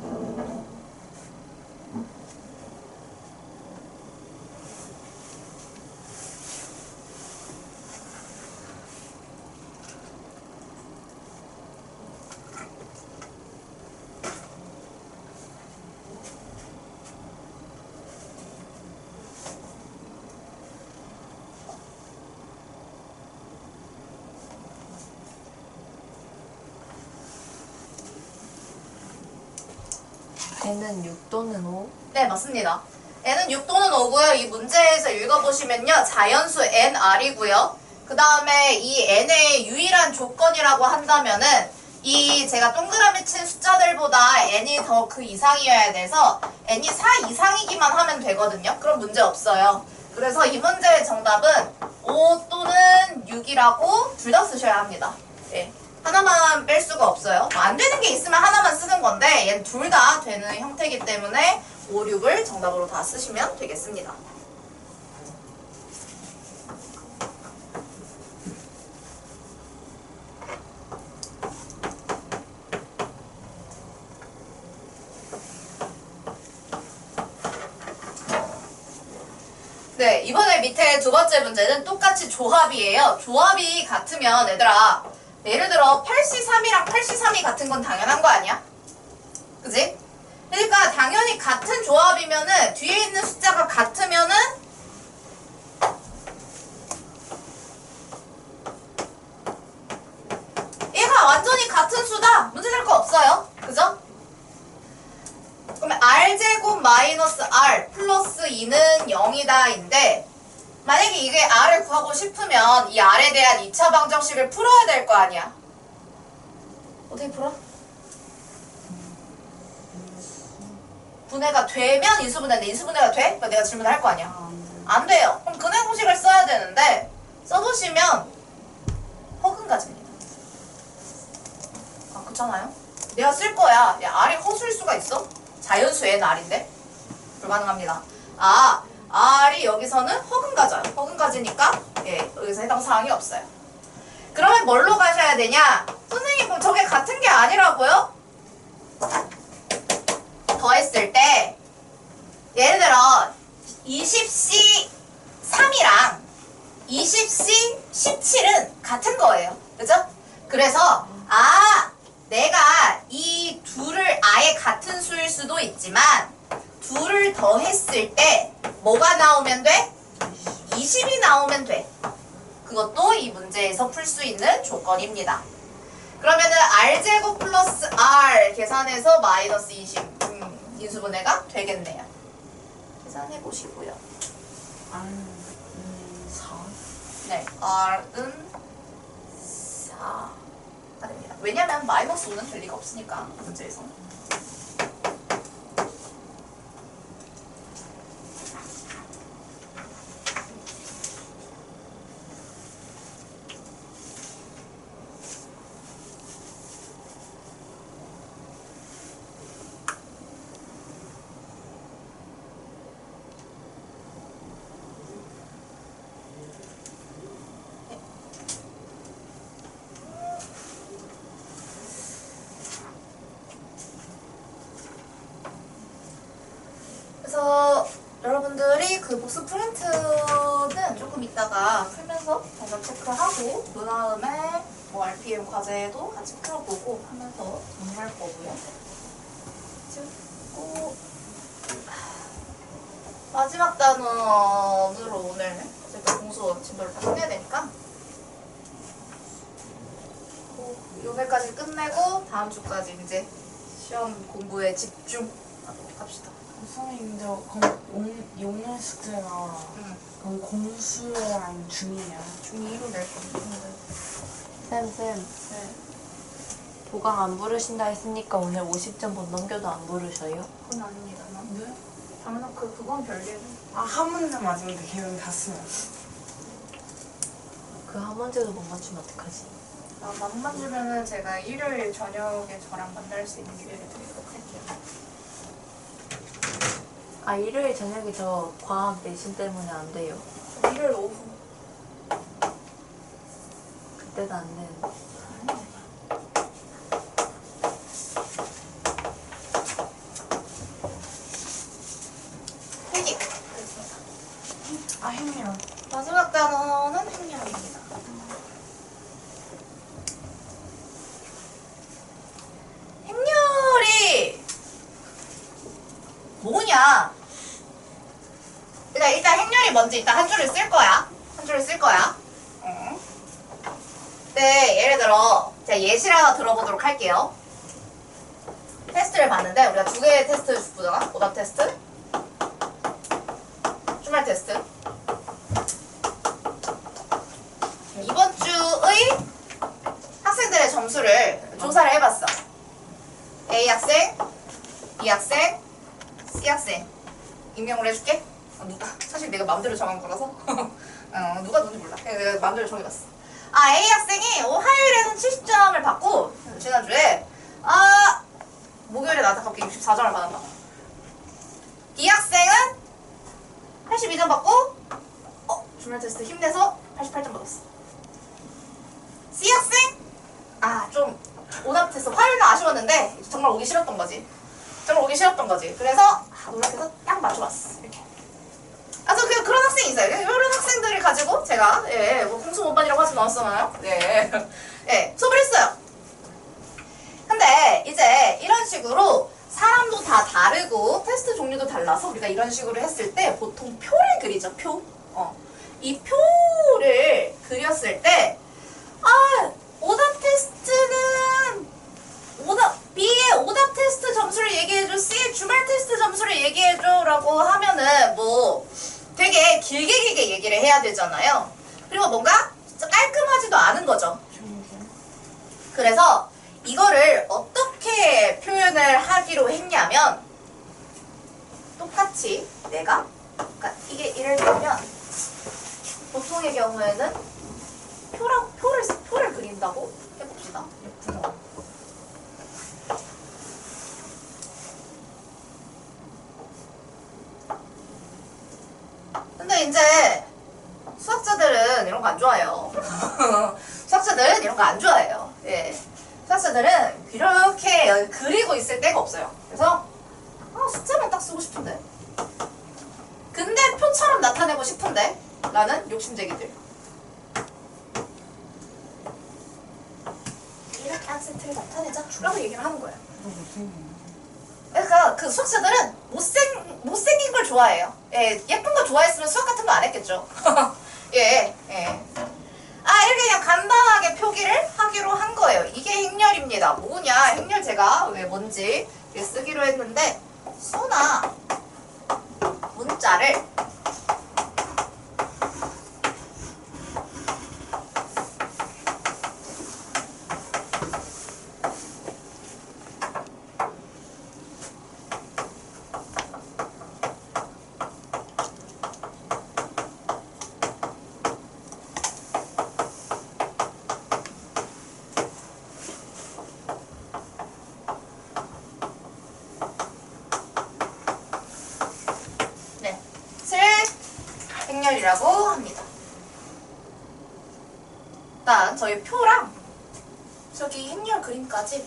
n은 6 또는 5. 네, 맞습니다. n은 6 또는 5고요. 이 문제에서 읽어보시면요. 자연수 nr이고요. 그 다음에 이 n의 유일한 조건이라고 한다면은 이 제가 동그라미 친 숫자들보다 n이 더 그 이상이어야 돼서 n이 4 이상이기만 하면 되거든요. 그럼 문제 없어요. 그래서 이 문제의 정답은 5 또는 6이라고 둘 다 쓰셔야 합니다. 예. 하나만 뺄 수가 없어요. 안 되는 게 있으면 하나만 쓰는 건데 얘는 둘 다 되는 형태이기 때문에 5, 6을 정답으로 다 쓰시면 되겠습니다. 네, 이번에 밑에 두 번째 문제는 똑같이 조합이에요. 조합이 같으면 얘들아 예를 들어 8C3이랑 8C3이 같은 건 당연한 거 아니야? 그지? 그러니까 당연히 같은 조합이면은 뒤에 있는 숫자가 같으면은 얘가 완전히 같은 수다. 문제될 거 없어요. 그죠? 그러면 r제곱 마이너스 r 플러스 2는 0이다 인데 만약에 이게 r을 구하고 싶으면 이 r에 대한 2차 방정식을 풀어야 될 거 아니야. 어떻게 풀어? 분해가 되면 인수분해인데 인수분해가 돼? 그러니까 내가 질문을 할 거 아니야. 안 돼요. 그럼 근해 공식을 써야 되는데 써보시면 허근가집니다. 아 그렇잖아요? 내가 쓸 거야. 야 r이 허수일 수가 있어? 자연수 n r인데? 불가능합니다. 아 r이 여기서는 허근가져요. 허근가지니까 예, 여기서 해당 사항이 없어요. 그러면 뭘로 가셔야 되냐? 선생님 그럼 저게 같은 게 아니라고요? 더했을 때 예를 들어 20C 3이랑 20C 17은 같은 거예요. 그죠? 그래서 내가 이 둘을 아예 같은 수일 수도 있지만 둘을 더했을 때 뭐가 나오면 돼? 20이 나오면 돼. 그것도 이 문제에서 풀 수 있는 조건입니다. 그러면은 r제곱 플러스 r 계산해서 마이너스 20 인수분해가 되겠네요. 계산해 보시고요. r는 4. 네, r은 4가 됩니다. 왜냐면 마이너스 5는 될 리가 없으니까 문제에서. 그래서 여러분들이 그 복습 프린트는 조금 이따가 풀면서 정답 체크하고 그 다음에 뭐 RPM 과제도 같이 풀어보고 하면서 정리할 거고요. 찍고 마지막 단원으로 오늘 제가 공수 진도를 다 끝내야 되니까 요배까지 끝내고 다음 주까지 이제 시험 공부에 집중하도록 합시다. 선생님, 오늘 숙제가 그럼 공수랑 중이에요? 중2로 낼 건데. 쌤, 네. 도강 안 부르신다 했으니까 오늘 50점 못 넘겨도 안 부르셔요? 그건 아닙니다. 네? 당연히 그건 별개로. 한 문제 맞으면 걔는 다 쓰면. 그 한 문제도 못 맞추면 어떡하지? 맘만 주면은 제가 일요일 저녁에 저랑 만날 수 있는 기회를 드리도록 할게요. 아, 일요일 저녁에 저 과학 내신 때문에 안 돼요. 일요일 오후. 그때도 안 되는데. 회계. 행렬. 마지막 단어는 행렬입니다. 행렬이 뭐냐? 일단 행렬이 뭔지 일단 한 줄을 쓸 거야. 한 줄을 쓸 거야. 네, 예를 들어 제가 예시를 하나 들어보도록 할게요. 테스트를 봤는데 우리가 두 개의 테스트 보잖아. 오답 테스트, 주말 테스트. 이번 주의 학생들의 점수를 조사를 해봤어. A 학생, B 학생, C 학생. 임명을 해줄게. 사실 내가 마음대로 정한 거라서 누가 누군지 몰라. 내가 마음대로 정해봤어. A 학생이 화요일에는 70점을 받고 지난주에 목요일에 나한테 갑자기 64점을 받았나 봐. B 학생은 82점 받고 주말 테스트 힘내서 88점 받았어. C 학생 좀 오답 테스트 화요일은 아쉬웠는데 정말 오기 싫었던 거지. 그래서 노력해서 딱 맞춰봤어. 이렇게. 그런 학생이 있어요. 이런 학생들을 가지고 제가 뭐 공수 원반이라고 하지 않았잖아요. 수업을 했어요. 근데 이제 이런 식으로 사람도 다 다르고 테스트 종류도 달라서 우리가 이런 식으로 했을 때 보통 표를 그리죠. 표. 이 표를 그렸을 때 오답 테스트는 B의 오답 테스트 점수를 얘기해줘, C의 주말 테스트 점수를 얘기해줘 라고 하면은 뭐 되게 길게 얘기를 해야 되잖아요. 그리고 뭔가 깔끔하지도 않은 거죠. 그래서 이거를 어떻게 표현을 하기로 했냐면 똑같이 내가 이게 이럴 거면 보통의 경우에는 표를 그린다고 해봅시다. 예쁘다. 근데 이제 수학자들은 이런 거 안 좋아해요. 수학자들은 이런 거 안 좋아해요. 수학자들은 이렇게 그리고 있을 데가 없어요. 그래서 숫자만 딱 쓰고 싶은데. 근데 표처럼 나타내고 싶은데 라는 욕심쟁이들. 이렇게 악센트를 나타내자 라고 얘기를 하는 거예요. 그러니까 그 수학자들은 못생긴 걸 좋아해요. 예쁜 거 좋아했으면 수학 같은 거 안 했겠죠. 이렇게 그냥 간단하게 표기를 하기로 한 거예요. 이게 행렬입니다. 뭐냐? 행렬 제가 왜 뭔지 쓰기로 했는데 수나 문자를 행렬이라고 합니다. 일단 저희 표랑 저기 행렬 그림까지,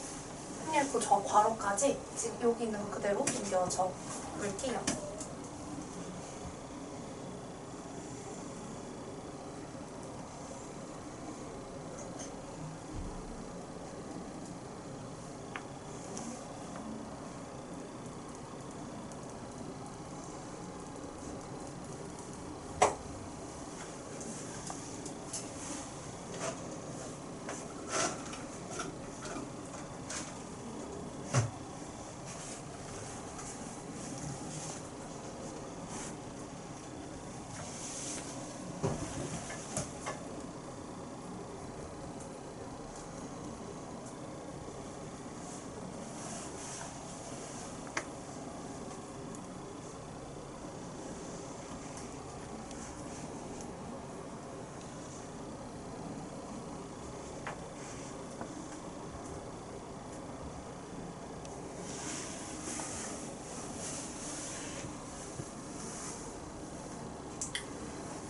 행렬 저 괄호까지 지금 여기 있는 거 그대로 옮겨 적을게요.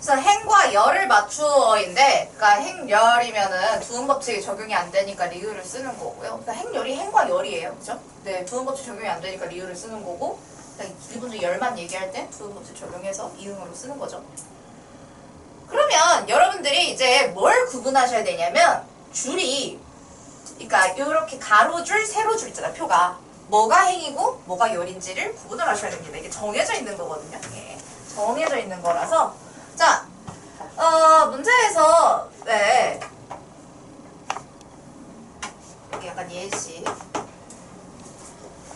그래서 행과 열을 맞추어인데, 그러니까 행열이면은 두음 법칙이 적용이 안 되니까 리을을 쓰는 거고요. 그러니까 행열이 행과 열이에요, 그죠? 네, 두음 법칙 적용이 안 되니까 리을을 쓰는 거고, 그러니까 기본적으로 열만 얘기할 때 두음 법칙 적용해서 이응으로 쓰는 거죠. 그러면 여러분들이 이제 뭘 구분하셔야 되냐면 줄이, 그러니까 이렇게 가로줄, 세로줄 있잖아요, 표가. 뭐가 행이고 뭐가 열인지를 구분을 하셔야 됩니다. 이게 정해져 있는 거거든요. 예, 정해져 있는 거라서. 자, 문제에서, 네. 여기 약간 예시.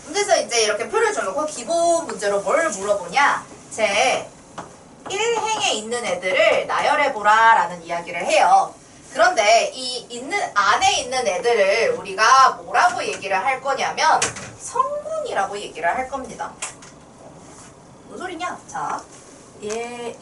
문제에서 이제 이렇게 표를 줘놓고 기본 문제로 뭘 물어보냐. 제 1행에 있는 애들을 나열해보라 라는 이야기를 해요. 그런데 이 안에 있는 애들을 우리가 뭐라고 얘기를 할 거냐면 성분이라고 얘기를 할 겁니다. 뭔 소리냐? 자,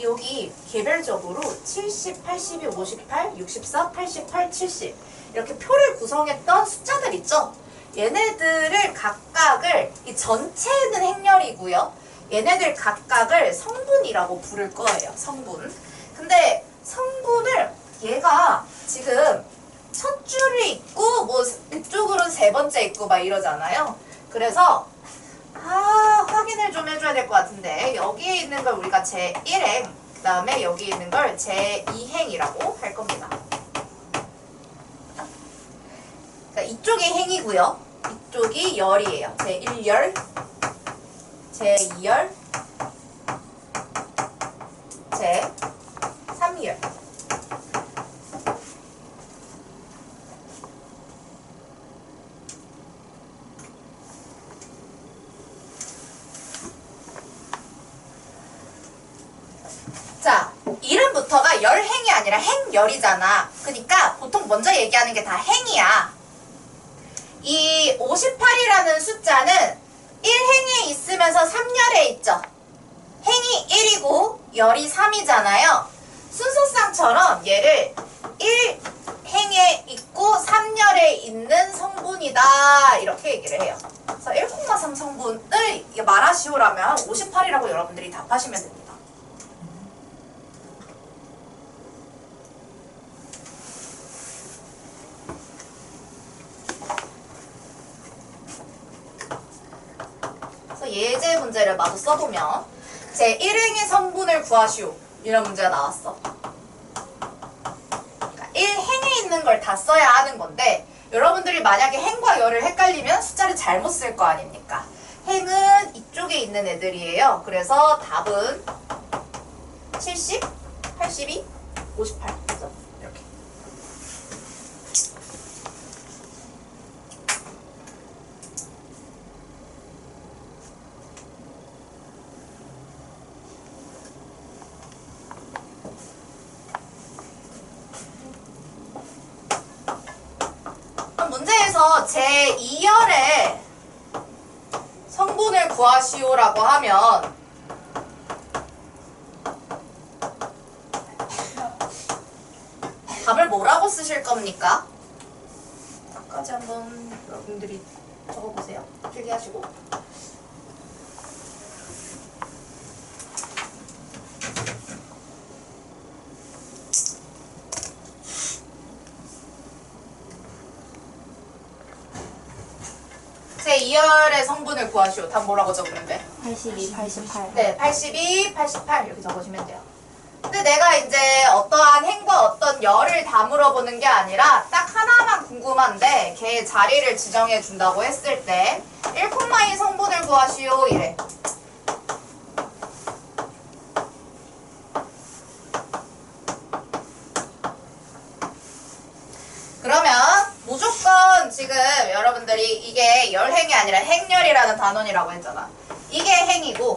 여기 개별적으로 70, 82, 58, 64, 88, 70 이렇게 표를 구성했던 숫자들 있죠? 얘네들을 각각을, 이 전체는 행렬이고요. 얘네들 각각을 성분이라고 부를 거예요. 성분. 근데 성분을 얘가 지금 첫 줄이 있고 뭐 이쪽으로는 세 번째 있고 막 이러잖아요. 그래서 확인을 좀 해줘야 될 것 같은데 여기에 있는 걸 우리가 제1행 그 다음에 여기 있는 걸 제2행이라고 할 겁니다. 그러니까 이쪽이 행이고요. 이쪽이 열이에요. 제1열, 제2열, 제3열. 자, 이름부터가 열행이 아니라 행열이잖아. 그러니까 보통 먼저 얘기하는 게 다 행이야. 이 58이라는 숫자는 1행에 있으면서 3열에 있죠. 행이 1이고 열이 3이잖아요. 순서상처럼 얘를 1행에 있고 3열에 있는 성분이다 이렇게 얘기를 해요. 그래서 1,3 성분을 말하시오라면 58이라고 여러분들이 답하시면 됩니다. 예제 문제를 마저 써보면 제1행의 성분을 구하시오 이런 문제가 나왔어. 그러니까 1행에 있는 걸 다 써야 하는 건데 여러분들이 만약에 행과 열을 헷갈리면 숫자를 잘못 쓸 거 아닙니까? 행은 이쪽에 있는 애들이에요. 그래서 답은 70, 82, 58 그죠? 이렇게. 문제에서 제2열의 성분을 구하시오라고 하면 답을 뭐라고 쓰실 겁니까? 답까지 한번 여러분들이 적어보세요. 필기하시고. 제2열의 성분을 구하시오. 답 뭐라고 적으는데? 82, 88. 네, 82, 88 이렇게 적으시면 돼요. 근데 내가 이제 어떠한 행과 어떤 열을 다 물어보는 게 아니라 딱 하나만 궁금한데 걔 자리를 지정해 준다고 했을 때 1,2 성분을 구하시오 이래. 그러면 무조건 지금 여러분들이 이게 열행이 아니라 행열이라는 단원이라고 했잖아. 이게 행이고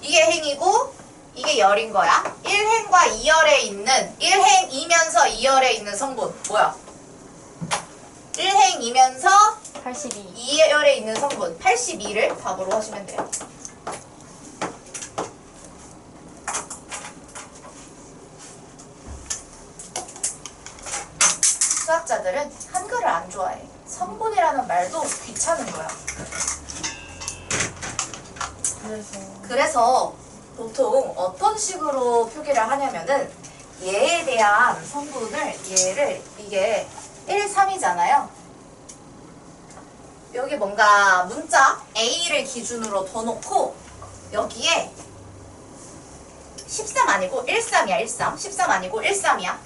이게 행이고 이게 열인 거야. 1행과 2열에 있는 1행이면서 2열에 있는 성분 뭐야? 1행이면서 82. 2열에 있는 성분 82를 답으로 하시면 돼요. 수학자들은 한글을 안 좋아해. 성분이라는 말도 귀찮은 거야. 그래서 보통 어떤 식으로 표기를 하냐면은 얘에 대한 성분을 얘를 이게 1, 3이잖아요. 여기 뭔가 문자 A를 기준으로 더 놓고 여기에 13 아니고 13이야 13 13 아니고 13이야.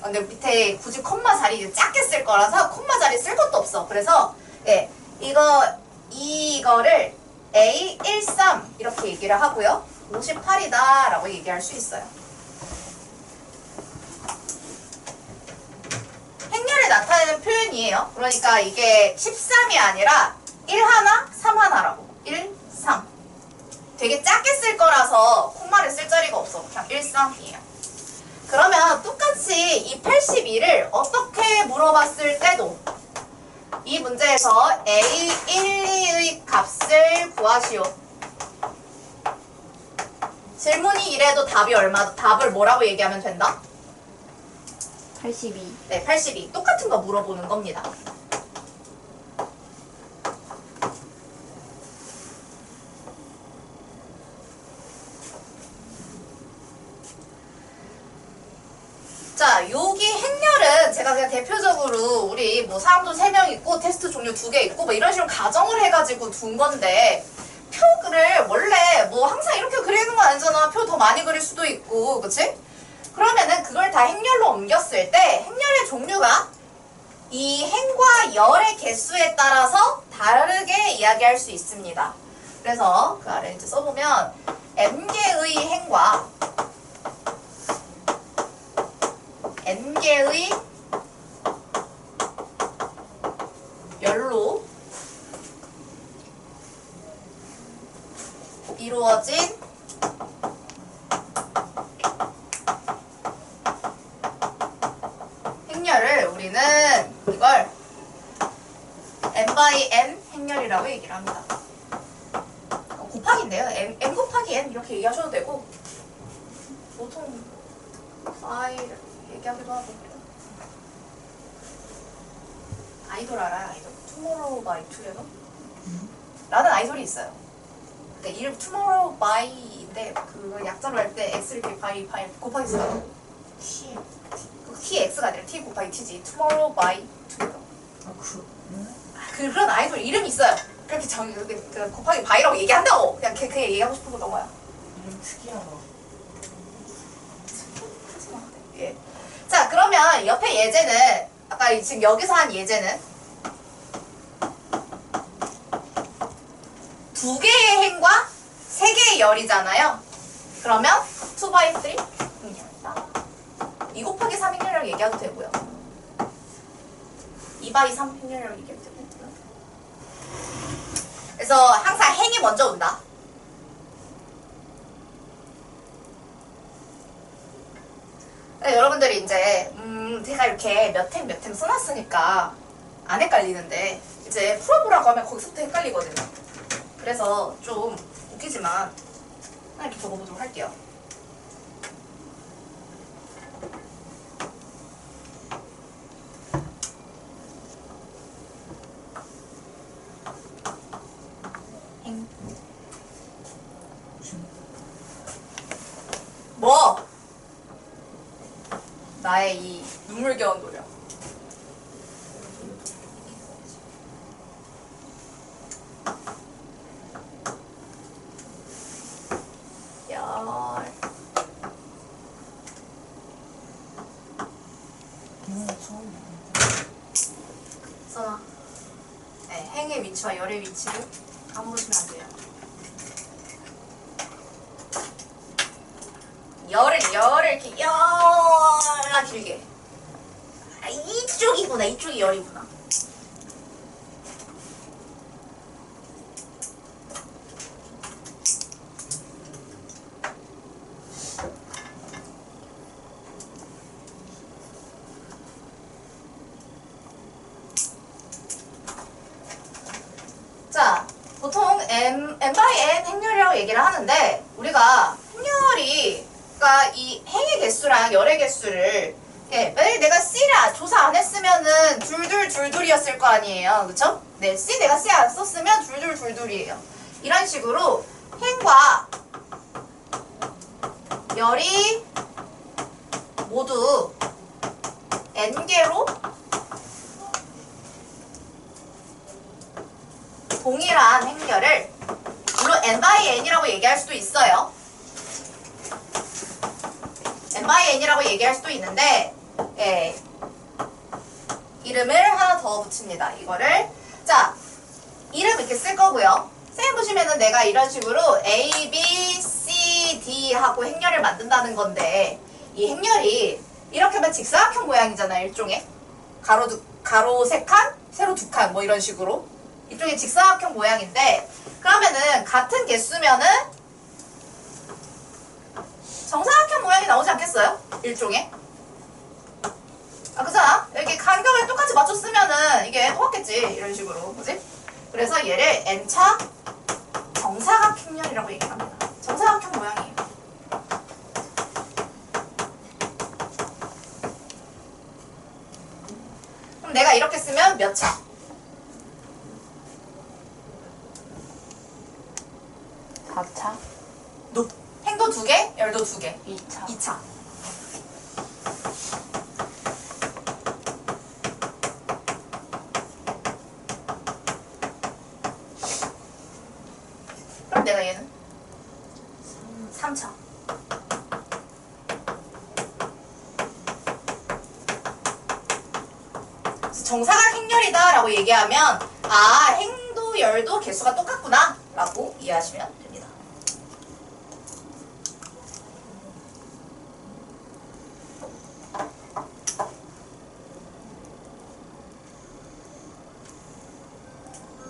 근데 밑에 굳이 콤마 자리 작게 쓸 거라서 콤마 자리 쓸 것도 없어. 그래서 예, 이거를 A13 이렇게 얘기를 하고요. 58이다 라고 얘기할 수 있어요. 행렬을 나타내는 표현이에요. 그러니까 이게 13이 아니라 1 하나, 3 하나라고. 1, 3. 되게 작게 쓸 거라서 콤마를 쓸 자리가 없어. 그냥 1, 3이에요. 그러면 똑같이 이 82를 어떻게 물어봤을 때도 이 문제에서 A12의 값을 구하시오. 질문이 이래도 답을 뭐라고 얘기하면 된다? 82. 네, 82. 똑같은 거 물어보는 겁니다. 자, 여기 행렬은 제가 그냥 대표적으로 우리 뭐 사람도 3명 있고 테스트 종류 2개 있고 뭐 이런 식으로 가정을 해가지고 둔 건데 표를 원래 뭐 항상 이렇게 그리는 건 아니잖아. 표 더 많이 그릴 수도 있고, 그치? 그러면은 그걸 다 행렬로 옮겼을 때 행렬의 종류가 이 행과 열의 개수에 따라서 다르게 이야기할 수 있습니다. 그래서 그 아래 이제 써보면 n개의 행과 n개의 열로 이루어진 행렬을 우리는 이걸 n by n 행렬이라고 얘기를 합니다. 곱하기인데요. n 곱하기 n 이렇게 얘기하셔도 되고 보통 파일 얘기하기도 하고 아이돌 알아요? 아이돌? 투모로우 바이 투게더? 라는 아이돌이 있어요. 근데 이름 투모로우 바이인데 그거 약자로 할 때 X를 이렇게 바이 곱하기 써요. T X가 아니라 T 곱하기 T지. 투모로우 바이 투게더. 그런 아이돌 이름이 있어요. 그렇게 그 곱하기 바이라고 얘기한다고. 그냥 걔 얘기하고 싶은 거 넘어요. 이름 특이하다. 예. 자, 그러면 옆에 예제는 아까 지금 여기서 한 예제는 2개의 행과 3개의 열이잖아요. 그러면 2 by 3 2 곱하기 3 행렬이라고 얘기해도 되고요. 2 by 3 행렬이라고 얘기해도 되고요. 그래서 항상 행이 먼저 온다. 네, 여러분들이 이제 제가 이렇게 몇 행 써놨으니까 안 헷갈리는데 이제 풀어보라고 하면 거기서부터 헷갈리거든요. 그래서 좀 웃기지만 하나 이렇게 적어보도록 할게요. 행. 뭐? 나의 이 눈물겨운 노력. 열. 이건 처음 써놔. 네, 행의 위치와 열의 위치를 까먹으시면 안 돼요. 열을 이렇게 열아 길게. 아, 이쪽이구나. 이쪽이 열이구나. 자, 보통 n by n 행렬이라고 얘기를 하는데 우리가 행렬이 그러니까 이 행의 개수랑 열의 개수를 만약에 내가 C를 조사 안 했으면은 둘둘이었을 거 아니에요. 그쵸? 네, C 내가 C 안 썼으면 둘둘이에요. 이런 식으로 행과 열이 모두 n개로 동일한 행렬을 물론 n by n이라고 얘기할 수도 있어요. n by n이라고 얘기할 수도 있는데 예, 이름을 하나 더 붙입니다. 이거를 자 이름 이렇게 쓸 거고요. 쌤 보시면은 내가 이런 식으로 A, B, C, D 하고 행렬을 만든다는 건데 이 행렬이 이렇게 하면 직사각형 모양이잖아요. 일종의 가로 3칸, 세로 2칸 뭐 이런 식으로 이쪽에 직사각형 모양인데 그러면은 같은 개수면은 정사각형 모양이 나오지 않겠어요? 일종의 그잖아. 여기 간격을 똑같이 맞췄으면은 이게 똑같겠지. 이런 식으로 그지? 그래서 얘를 n차 정사각형렬이라고 얘기합니다. 정사각형 모양이에요. 그럼 내가 이렇게 쓰면 몇 차? 4차? 노. 행도 2개, 열도 2개. 2차. 2차. 그럼 내가 얘는 3차. 정사각 행렬이다 라고 얘기하면 아 행도 열도 개수가 똑같구나 라고 이해하시면 됩니다.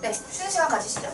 네, 쉬는 시간 가지시죠.